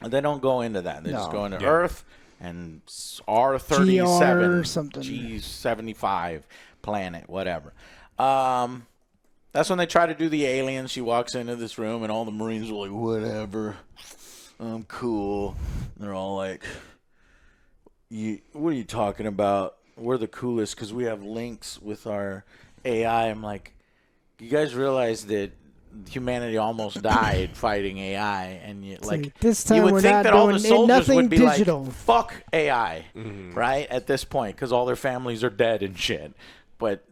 they don't go into that. They just go into Earth and R37, something. G75 planet, whatever. That's when they try to do the alien. She walks into this room, and all the Marines are like, whatever, I'm cool. And they're all like, what are you talking about? We're the coolest because we have links with our AI. I'm like, you guys realize that humanity almost died fighting AI, and this time you would we're think not that all the doing soldiers nothing would be digital. like, fuck AI, right? At this point, because all their families are dead and shit. But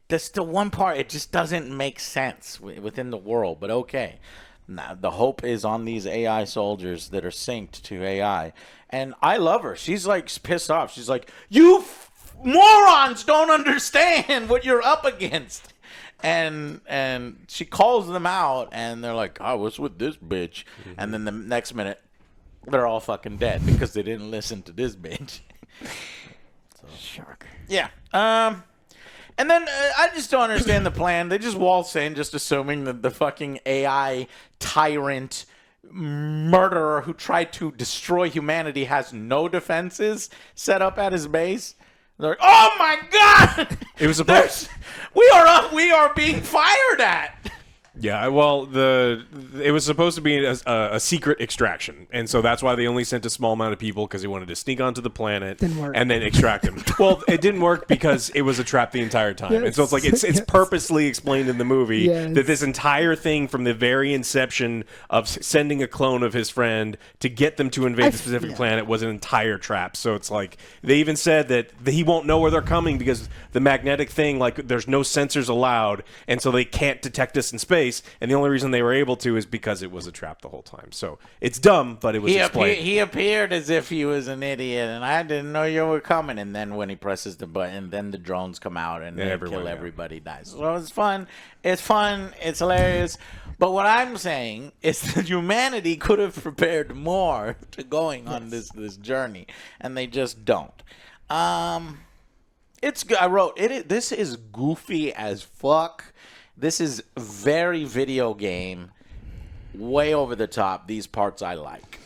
that's the one part, it just doesn't make sense within the world. But okay, now the hope is on these AI soldiers that are synced to AI, and I love her. She's like pissed off. She's like, you morons don't understand what you're up against. And she calls them out, and they're like, "Oh, what's with this bitch?" And then the next minute, they're all fucking dead because they didn't listen to this bitch. Shocker. Yeah. And then I just don't understand the plan. They just waltz in, just assuming that the fucking AI tyrant murderer who tried to destroy humanity has no defenses set up at his base. They're like, oh my god! It was supposed. We are being fired at. Yeah, well, it was supposed to be a secret extraction, and so that's why they only sent a small amount of people, because they wanted to sneak onto the planet and then extract them. Well, it didn't work because it was a trap the entire time, and so it's like it's purposely explained in the movie that this entire thing from the very inception of sending a clone of his friend to get them to invade the specific planet was an entire trap. So it's like they even said that he won't know where they're coming because the magnetic thing, like there's no sensors allowed, and so they can't detect us in space. And the only reason they were able to is because it was a trap the whole time. So it's dumb, but it was explained. He appeared as if he was an idiot, and I didn't know you were coming. And then when he presses the button, then the drones come out and they kill everybody. Dies. So it's fun. It's fun. It's hilarious. But what I'm saying is that humanity could have prepared more to going on this journey, and they just don't. It's. I wrote it. This is goofy as fuck. This is very video game, way over the top. These parts I like.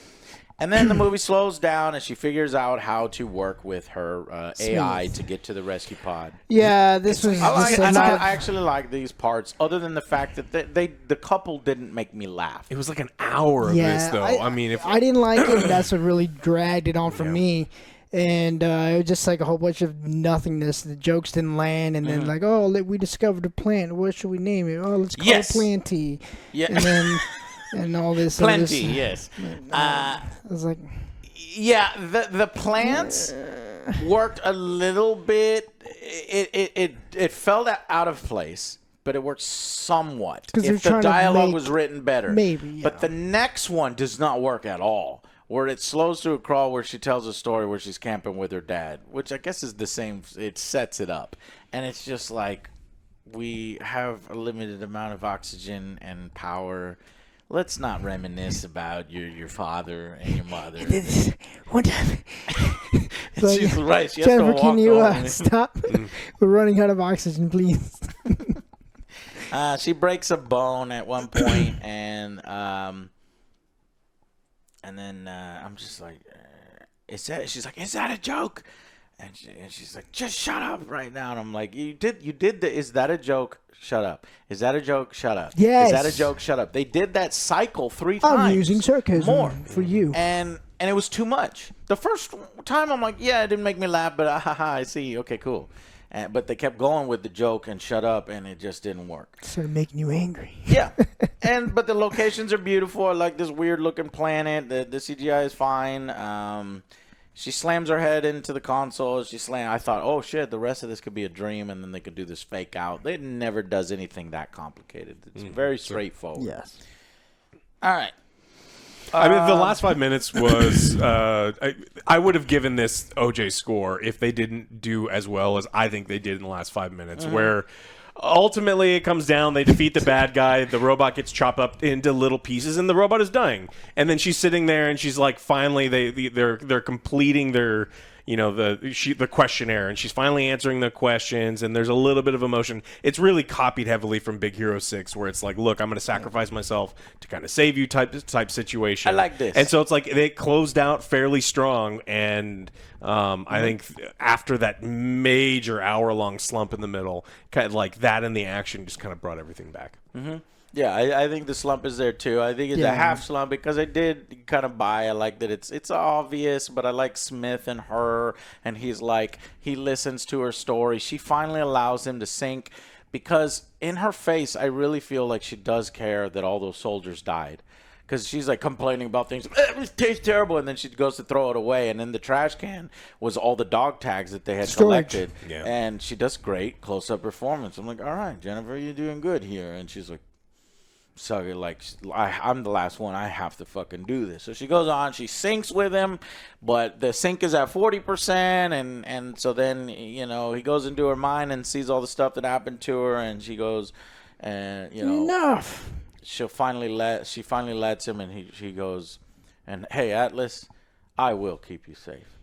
And then the movie slows down and she figures out how to work with her AI to get to the rescue pod. Yeah, this was. I actually like these parts, other than the fact that the couple didn't make me laugh. It was like an hour of this, though. I mean, if I didn't like it, that's what really dragged it on for me. And it was just like a whole bunch of nothingness. The jokes didn't land, and then like, oh, we discovered a plant. What should we name it? Oh, let's call it Planty. Yeah. And then and all this. Plenty. Yes. I was like, yeah, the plants worked a little bit. It felt out of place, but it worked somewhat. If the dialogue was written better, maybe. Yeah. But the next one does not work at all. Where it slows to a crawl, where she tells a story where she's camping with her dad, which I guess is the same. It sets it up, and it's just like, we have a limited amount of oxygen and power. Let's not reminisce about your father and your mother. One time, she's right. She has Jennifer, to walk can you home. stop? We're running out of oxygen, please. She breaks a bone at one point, and then I'm just like, she's like, is that a joke? And she's like, just shut up right now. And I'm like, you did is that a joke? Shut up. Is that a joke? Shut up. Yes. Is that a joke? Shut up. They did that cycle 3 times. I'm using sarcasm more for you. And it was too much. The first time I'm like, yeah, it didn't make me laugh, but I see. Okay, cool. But they kept going with the joke and shut up, and it just didn't work. Started making you angry. Yeah, but the locations are beautiful. I like this weird looking planet. The CGI is fine. She slams her head into the console. I thought, oh shit, the rest of this could be a dream, and then they could do this fake out. It never does anything that complicated. It's very straightforward. Yes. All right. I mean, the last 5 minutes was. I would have given this OJ score if they didn't do as well as I think they did in the last 5 minutes, where ultimately it comes down, they defeat the bad guy, the robot gets chopped up into little pieces, and the robot is dying. And then she's sitting there, and she's like, finally, they're completing their the questionnaire, and she's finally answering the questions, and there's a little bit of emotion. It's really copied heavily from Big Hero 6, where it's like, look, I'm going to sacrifice myself to kind of save you type situation. I like this. And so it's like they closed out fairly strong, and I think after that major hour-long slump in the middle, kind of like that and the action just kind of brought everything back. Yeah, I think the slump is there too. I think it's a half slump because I did kind of buy. I like that it's obvious, but I like Smith and her, and he's like, he listens to her story. She finally allows him to sink because in her face, I really feel like she does care that all those soldiers died. Because she's like complaining about things. It tastes terrible. And then she goes to throw it away. And in the trash can was all the dog tags that they had collected. Yeah. And she does great close-up performance. I'm like, all right, Jennifer, you're doing good here. And she's like, so like, I'm the last one. I have to fucking do this. So she goes on. She sinks with him. But the sink is at 40%. And so then, he goes into her mind and sees all the stuff that happened to her. And she goes, Enough. She finally lets him, and she goes, and hey, Atlas, I will keep you safe.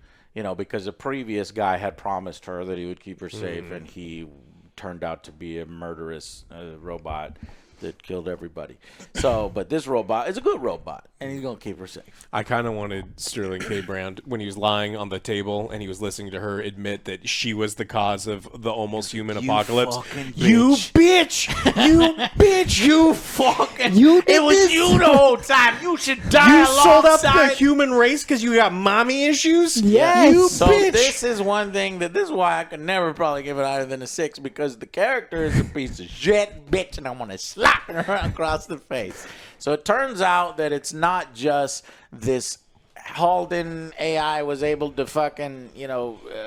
Because the previous guy had promised her that he would keep her safe, and he turned out to be a murderous robot that killed everybody. So, but this robot is a good robot, and he's going to keep her safe. I kind of wanted Sterling K. Brown, when he was lying on the table and he was listening to her admit that she was the cause of the almost human apocalypse. You bitch! You bitch! You fucking... It was you the whole time. You should die You sold out the alongside... human race because you got mommy issues? Yes. You So bitch! this is one thing this is why I could never probably give it higher than a 6, because the character is a piece of shit, bitch, and I want to slap her across the face. So it turns out that it's not just this Halden AI was able to fucking,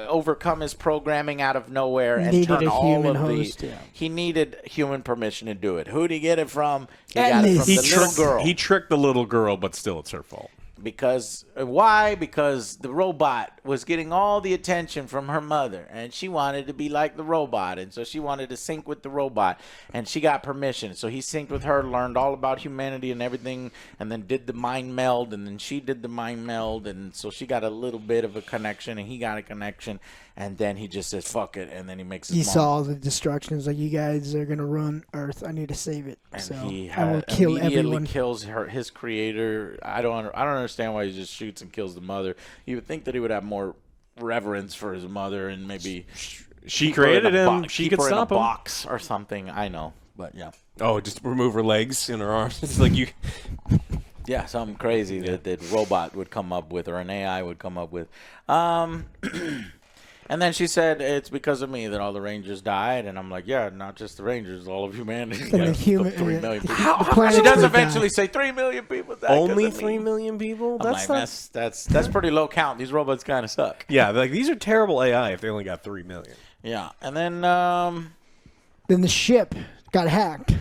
overcome his programming out of nowhere and Needed turn a all human of host, the... He needed human permission to do it. Who'd he get it from? He got it Atlas. from the little girl. He tricked the little girl, but still it's her fault. Because why? Because the robot was getting all the attention from her mother, and she wanted to be like the robot, and so she wanted to sync with the robot, and she got permission. So he synced with her, learned all about humanity and everything, and then did the mind meld, and then she did the mind meld, and so she got a little bit of a connection, and he got a connection, and then he just says fuck it, and then he makes his He mom. saw the destruction. He's like, you guys are going to ruin Earth. I need to save it. And So he I will kill immediately everyone. kills his creator. I don't understand why he just shoots and kills the mother. You would think that he would have more reverence for his mother and maybe She keep her in created a him. She keep could her in a stop him. box or something. I know, but yeah, Oh, just remove her legs and her arms. It's like you... yeah, something crazy that robot would come up with, or an AI would come up with. And then she said, it's because of me that all the Rangers died. And I'm like, yeah, not just the Rangers, all of humanity. And the human- 3 million people. the planet She does would eventually die. say 3 million people died. 'cause Only of me. 3 million people? I'm That's like, not... that's pretty low count. These robots kind of suck. Yeah, like these are terrible AI if they only got 3 million. Yeah. And then, Then the ship got hacked.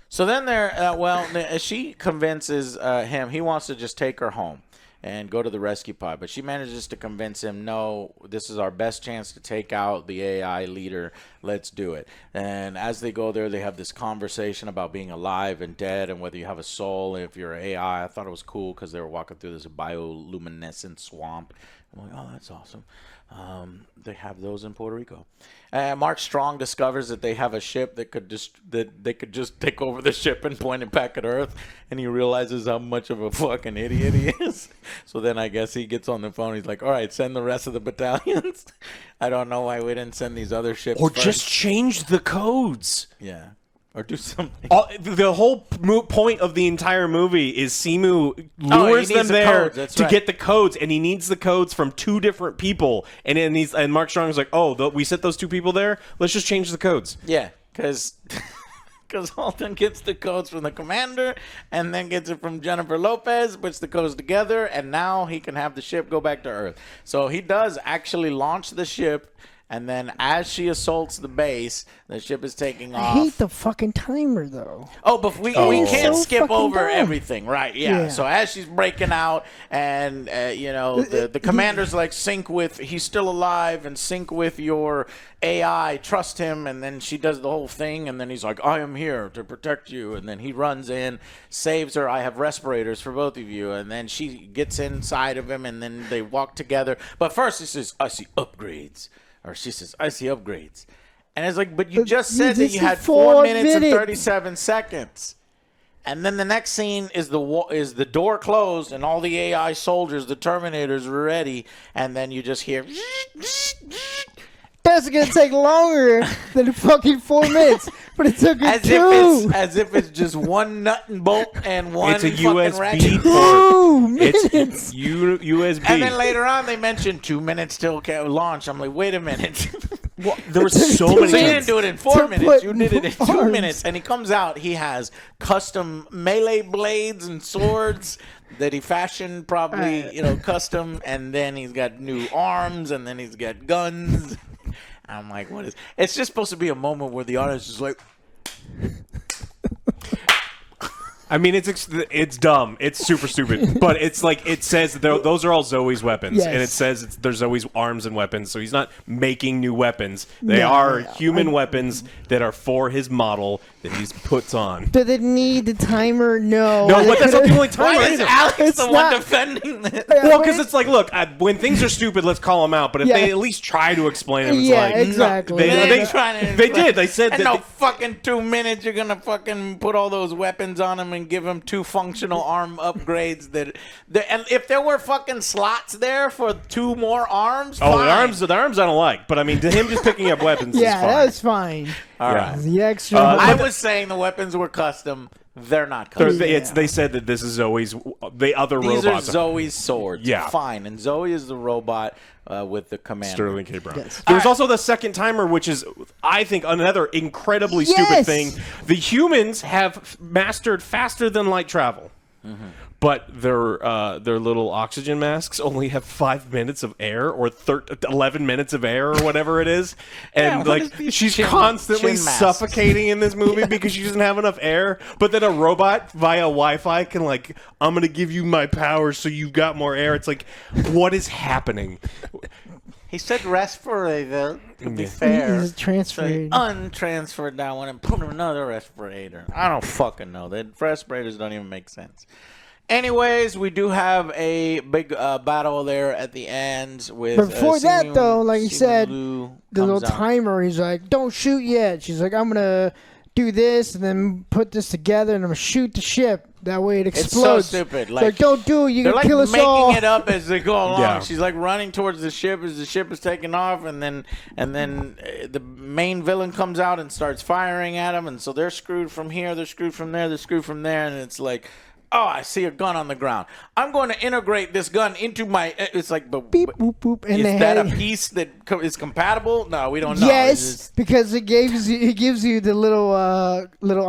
so then she convinces him, he wants to just take her home and go to the rescue pod. But she manages to convince him, no, this is our best chance to take out the AI leader. Let's do it. And as they go there, they have this conversation about being alive and dead and whether you have a soul. If you're AI, I thought it was cool because they were walking through this bioluminescent swamp. I'm like, oh, that's awesome. They have those in Puerto Rico. Mark Strong discovers that they have a ship that they could just take over the ship and point it back at Earth, and he realizes how much of a fucking idiot he is. So then I guess he gets on the phone. He's like, all right, send the rest of the battalions. I don't know why we didn't send these other ships Or first. just change the codes. Yeah. Or do something. The whole point of the entire movie is Simu lures he them needs the there codes, that's to right. get the codes, and he needs the codes from 2 different people. And then Mark Strong's like, we sent those 2 people there. Let's just change the codes. Yeah, because Halton gets the codes from the commander and then gets it from Jennifer Lopez, puts the codes together, and now he can have the ship go back to Earth. So he does actually launch the ship And then as she assaults the base, the ship is taking I off. hate the fucking timer though. Oh, but we can't So skip fucking over dumb. everything, right? Yeah. Yeah. So as she's breaking out, and the commander's like, he's still alive, and sync with your AI, trust him. And then she does the whole thing, and then he's like, I am here to protect you. And then he runs in, saves her. I have respirators for both of you. And then she gets inside of him, and then they walk together. But first he says, I see upgrades. Or she says, I see upgrades. And it's like, but you just said that you had 4 minutes and 37 seconds. And then the next scene is the door closed and all the AI soldiers, the Terminators, are ready. And then you just hear... That's going to take longer than fucking 4 minutes. But it took as two. As if it's just one nut and bolt and one It's a fucking USB ratchet. 2 minutes. It's USB. And then later on they mentioned 2 minutes till launch. I'm like, wait a minute. There were so many. So you didn't do it in 4 minutes. put You did it in 2 arms. minutes. And he comes out. He has custom melee blades and swords that he fashioned, probably custom. And then he's got new arms. And then he's got guns. I'm like, what is? It's just supposed to be a moment where the audience is like. I mean, it's dumb. It's super stupid. But it's like it says those are all Zoe's weapons, Yes. and it says there's Zoe's arms and weapons. So he's not making new weapons. They No, are human weapons that are for his model that he's puts on. Do they need the timer? No. No, but that's not the only Why timer is either. Alex It's the one not- defending this? Well, because it's like, look, when things are stupid, let's call them out. But if Yeah. they at least try to explain them, it's Yeah, like exactly. No, They trying to they did. They said in that. no fucking 2 minutes you're gonna fucking put all those weapons on him and give him 2 functional arm upgrades. And if there were fucking slots there for 2 more arms, Oh, fine. the arms I don't like. But I mean, to him just picking up weapons is Yeah, fine. that was fine. All Yeah. right. The extra. I was saying the weapons were custom. They're not custom. They said that this is Zoe's the other These robots. are Zoe's swords. Yeah. Fine. And Zoe is the robot with the commander. Sterling K. Brown. Yes. There's also the second timer, which is, I think, another incredibly stupid Yes. thing. The humans have mastered faster than light travel, but their little oxygen masks only have 5 minutes of air, or 11 minutes of air, or whatever it is. And what is like these she's chin constantly masks? suffocating in this movie because she doesn't have enough air. But then a robot via Wi-Fi can like, I'm gonna give you my power so you've got more air. It's like, what is happening? He said respirator, to be fair. He's transferred. So he untransferred that one and put another respirator. I don't fucking know. The respirators don't even make sense. Anyways, we do have a big battle there at the end with. Before that, Simu- though, like you said, Simu the little comes out. timer, he's like, don't shoot yet. She's like, I'm going to do this and then put this together and I'm going to shoot the ship. That way it It's explodes. so stupid. Like, don't do it. You're They're going to like kill us making all. it up as they go along. Yeah. She's like running towards the ship as the ship is taking off, and then the main villain comes out and starts firing at them, and so they're screwed from here, they're screwed from there, they're screwed from there, and it's like, oh, I see a gun on the ground. I'm going to integrate this gun into my. It's like, but Beep, boop, boop. And is they that a had piece that is compatible? No, we don't know. Yes, because it gives you the little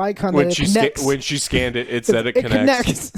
icon When that she it connects. when she scanned it, it said it connects.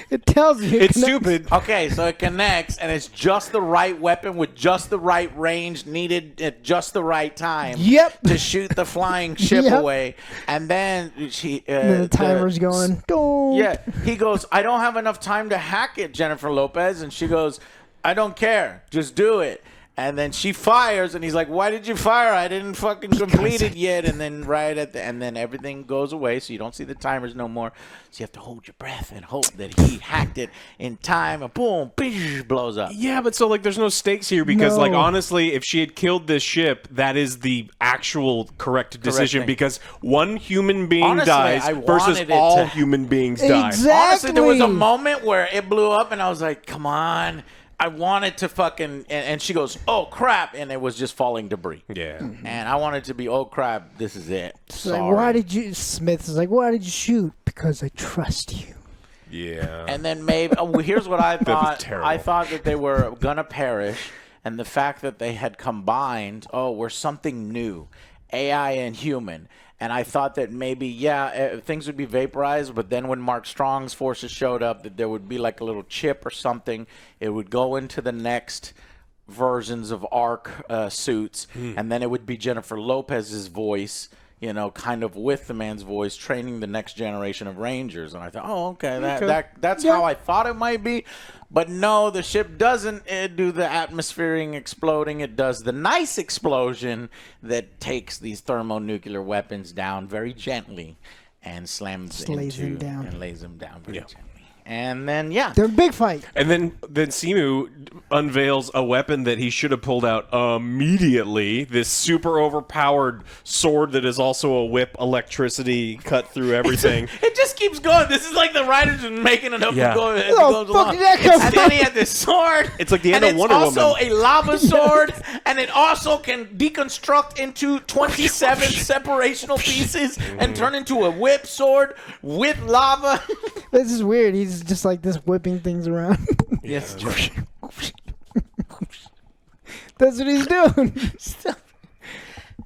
It tells you. It's connects. stupid. Okay, so it connects, and it's just the right weapon with just the right range needed at just the right time. Yep. To shoot the flying ship Yep. away, and then she. And then the timer's going. Don't. Yeah, he goes, I don't have enough time to hack it, Jennifer Lopez, and she goes, I don't care, just do it. And then she fires, and he's like, why did you fire? I didn't fucking complete it yet. And then and then everything goes away, so you don't see the timers no more. So you have to hold your breath and hope that he hacked it in time, and boom, blows up. Yeah, but so like there's no stakes here because like No. honestly, if she had killed this ship, that is the actual correct decision thing. because one human being Honestly, dies I versus wanted it all to- human beings die. Exactly. Honestly, there was a moment where it blew up, and I was like, come on. I wanted to fucking, and she goes, oh crap, and it was just falling debris. Yeah. And I wanted to be, oh crap, this is it. It's Sorry. like, why did you? Smith is like, why did you shoot? Because I trust you. Yeah. And then maybe, here's what I was thought. terrible. I thought that they were gonna perish, and the fact that they had combined, we're something new, AI and human. And I thought that maybe, things would be vaporized, but then when Mark Strong's forces showed up, that there would be like a little chip or something. It would go into the next versions of ARC suits, and then it would be Jennifer Lopez's voice, you know, kind of with the man's voice, training the next generation of Rangers. And I thought, oh, okay, that's how I thought it might be. But no, the ship doesn't do the atmospheric exploding. It does the nice explosion that takes these thermonuclear weapons down very gently and lays them down very gently. And then, they're a big fight. And then Simu unveils a weapon that he should have pulled out immediately. This super overpowered sword that is also a whip, electricity cut through everything. It just keeps going. This is like the writers are making it up Yeah. as it goes along. And then he had this sword. It's like the end of Wonder Woman. And it's also a lava sword. And it also can deconstruct into 27 separational pieces and turn into a whip sword with lava. This is weird. He's just like this whipping things around. Yes. That's what he's doing.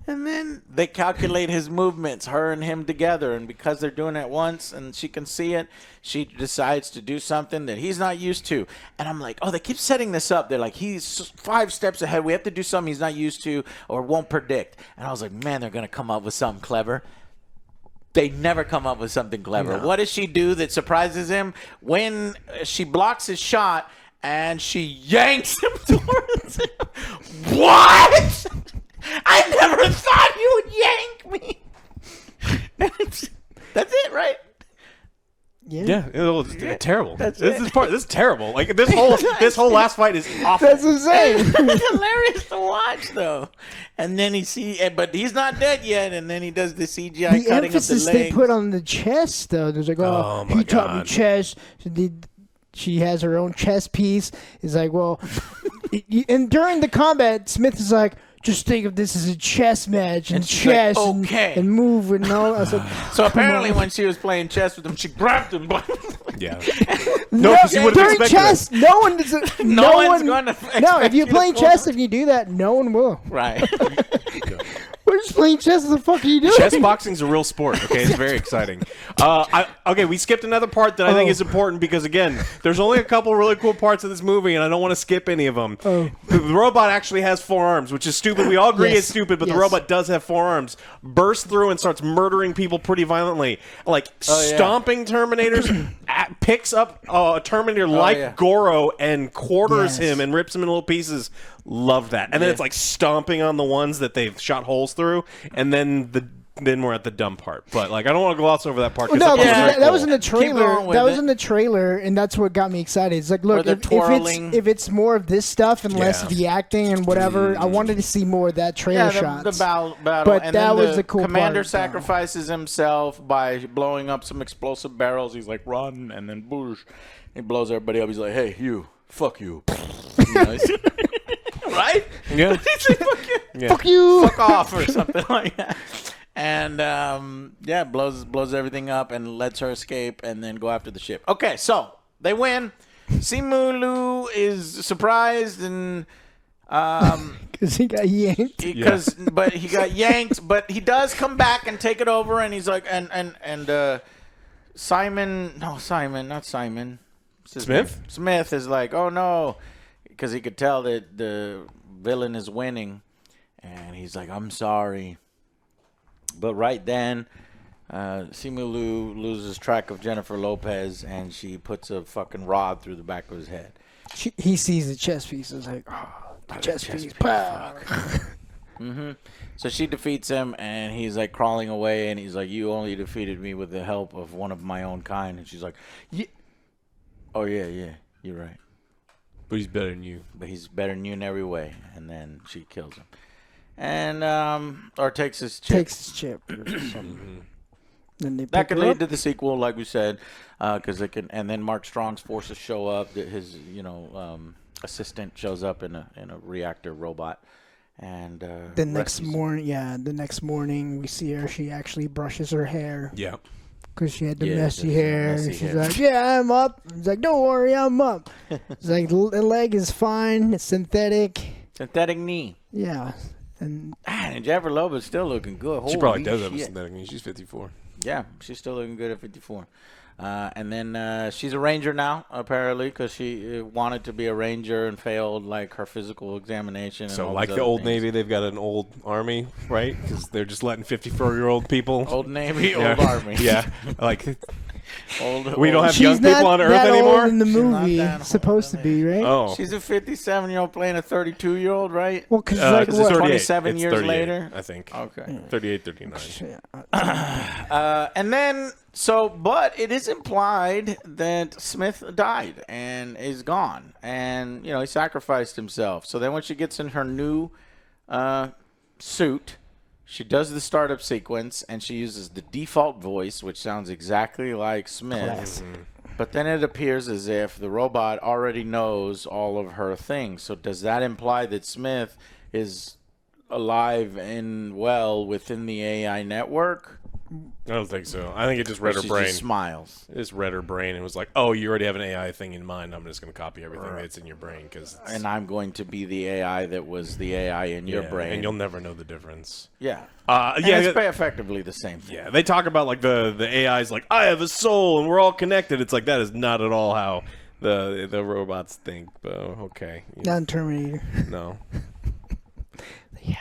And then they calculate his movements, her and him together. And because they're doing it once and she can see it, she decides to do something that he's not used to. And I'm like, oh, they keep setting this up. They're like, he's 5 steps ahead. We have to do something he's not used to or won't predict. And I was like, man, they're going to come up with something clever. They never come up with something clever. No. What does she do that surprises him? When she blocks his shot and she yanks him towards him. What? I never thought you would yank me. That's it, right? Yeah, it's terrible. This is terrible. Like this whole last fight is awful. That's what I'm saying. It's hilarious to watch, though. And then but he's not dead yet. And then he does the CGI cutting of the legs. The emphasis they put on the chest, though. There's like, he taught me chest. She has her own chess piece. It's like, well, and during the combat, Smith is like, just think of this as a chess match and chess like, and move and all. I was like, so apparently when she was playing chess with him, she grabbed him. Yeah. No, because you would have expected chess, it. no one does it. No one's going to expect No, if you're playing chess, it. if you do that, no one will. Right. We're just playing chess. What the fuck are you doing? Chess boxing's a real sport. Okay, it's very exciting. Okay, we skipped another part that I think is important because again, there's only a couple really cool parts of this movie, and I don't want to skip any of them. The robot actually has 4 arms, which is stupid. We all agree it's stupid, but the robot does have 4 arms. Bursts through and starts murdering people pretty violently, like stomping Terminators. Picks up a Terminator like Goro and quarters him and rips him in little pieces. Love that. And then it's like stomping on the ones that they've shot holes through, and then we're at the dumb part. But like, I don't want to gloss over that part. No, that was in the trailer. That was in the trailer, and that's what got me excited. It's like, look, if it's more of this stuff and less of the acting and whatever, I wanted to see more of that trailer shots. The battle. But and that was the cool commander part. sacrifices himself by blowing up some explosive barrels. He's like, run, and then boosh. He blows everybody up. He's like, hey, you, fuck you. Right? Yeah. He's like, fuck you. Yeah. Fuck you. Fuck off or something like that. And blows everything up and lets her escape and then go after the ship. Okay, so they win. Simu Liu is surprised and because he got yanked. But he got yanked. But he does come back and take it over. And he's like, Smith is like, oh no, because he could tell that the villain is winning, and he's like, I'm sorry. But right then, Simu Liu loses track of Jennifer Lopez, and she puts a fucking rod through the back of his head. He sees the chess piece. It's like, the chess piece. So she defeats him, and he's like crawling away, and he's like, you only defeated me with the help of one of my own kind. And she's like, oh yeah, you're right. But he's better than you. But he's better than you in every way. And then she kills him. And, or takes his chip. Then that could lead to the sequel, like we said, because they can. And then Mark Strong's forces show up. His, assistant shows up in a reactor robot. And the next morning we see her. She actually brushes her hair. Yeah. Because she had the messy hair. She's like, yeah, I'm up. He's like, don't worry, I'm up. It's like, the leg is fine. It's synthetic. Synthetic knee. Yeah. And And Jennifer Lopez still looking good. She probably Holy does have a shit. synthetic knee. She's 54. Yeah, she's still looking good at 54. And then she's a ranger now, apparently, because she wanted to be a ranger and failed like her physical examination. And So all like these the other Old things. Navy, they've got an old army, right? Because they're just letting 54-year-old people. Old Navy, Yeah. old army. Yeah, like Old, we don't old- have she's young people not on Earth that anymore. old in the She's not movie. that old, Supposed to be, right? Oh, She's a 57-year-old playing a 32-year-old, right? Well, because like it's what? 38. 27 It's years 38, later? I think. Okay. 38, 39. Yeah. And then, but it is implied that Smith died and is gone. And, he sacrificed himself. So then when she gets in her new suit, she does the startup sequence, and she uses the default voice, which sounds exactly like Smith. Classic. But then it appears as if the robot already knows all of her things. So does that imply that Smith is alive and well within the AI network? I don't think so. I think it just read her She brain. just smiles. It just read her brain and was like, "Oh, you already have an AI thing in mind. I'm just going to copy everything that's in your brain because." And I'm going to be the AI that was the AI in your brain. and you'll never know the difference. Yeah. Yeah, It's effectively the same thing. yeah. They talk about like the AI's like, "I have a soul and we're all connected." It's like that is not at all how the robots think. But okay, Not in Terminator. no.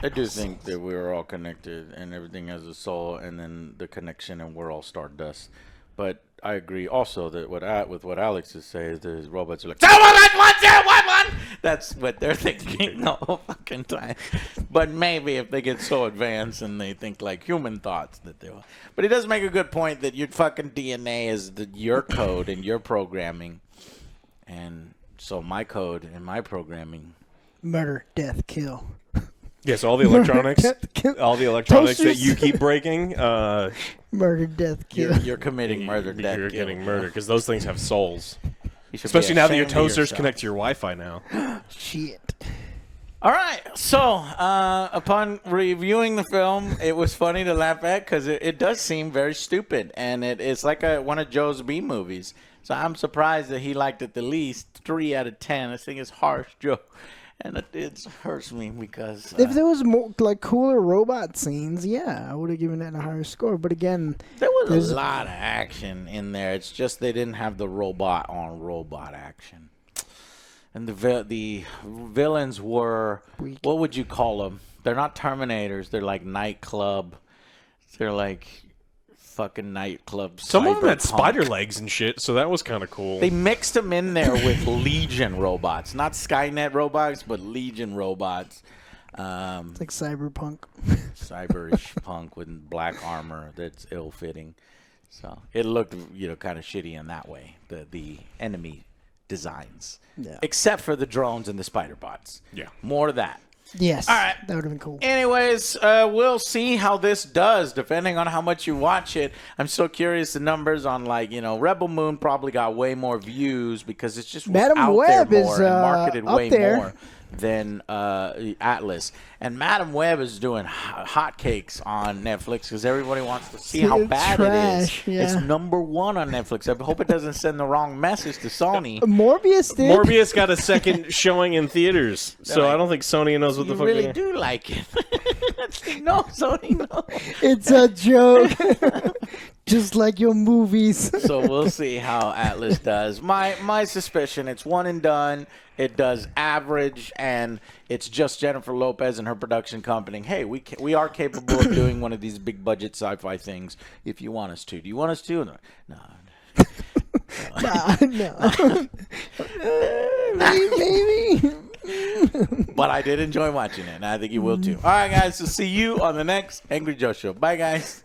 I do think that we're all connected and everything has a soul, and then the connection, and we're all stardust. But I agree also that with what Alex is saying, is the robots are like 0111011. That's what they're thinking the whole fucking time. But maybe if they get so advanced and they think like human thoughts that they will. But he does make a good point that your fucking DNA is your code and your programming, and so my code and my programming. Murder, death, kill. Yeah, so all the electronics, Toasters. that you keep breaking, Murder, death, kill. You're committing murder, death, you're kill. getting murdered because those things have souls. You should be Especially now that your ashamed of toasters yourself. connect to your Wi-Fi now. Shit. All right. So, upon reviewing the film, it was funny to laugh at because it does seem very stupid, and it's like one of Joe's B movies. So I'm surprised that he liked it the least. 3 out of 10. This thing is harsh, Joe, and it hurts me because If there was more like cooler robot scenes, yeah, I would have given that a higher score. But again, there was there's- a lot of action in there. It's just they didn't have the robot on robot action. And the villains were, Weak. what would you call them? They're not Terminators. They're like nightclub. They're like fucking nightclub. Some of them had cyberpunk. spider legs and shit, so that was kind of cool. They mixed them in there with Legion robots. Not Skynet robots, but Legion robots. it's like cyberpunk. Cyberish punk with black armor that's ill-fitting. So it looked, kind of shitty in that way. The enemy designs. Yeah. Except for the drones and the spider bots. Yeah. More of that. Yes. All right. That would have been cool. Anyways, we'll see how this does, depending on how much you watch it. I'm so curious the numbers on, Rebel Moon probably got way more views because it's just was Madam out Web there more is, and marketed up way there. more than Atlas. And Madam Web is doing hotcakes on Netflix because everybody wants to see how It's bad trash, it is. yeah. It's #1 on Netflix. I hope it doesn't send the wrong message to Sony. Morbius did. Morbius got a second showing in theaters, so I don't think Sony knows what You the fuck. really do like it. No, Sony, no. It's a joke. Just like your movies. So we'll see how Atlas does. My suspicion, it's one and done. It does average, and it's just Jennifer Lopez and her production company. Hey, we are capable of doing one of these big budget sci-fi things if you want us to. Do you want us to? No. No. Maybe. But I did enjoy watching it, and I think you will too. All right, guys. So see you on the next Angry Joe Show. Bye, guys.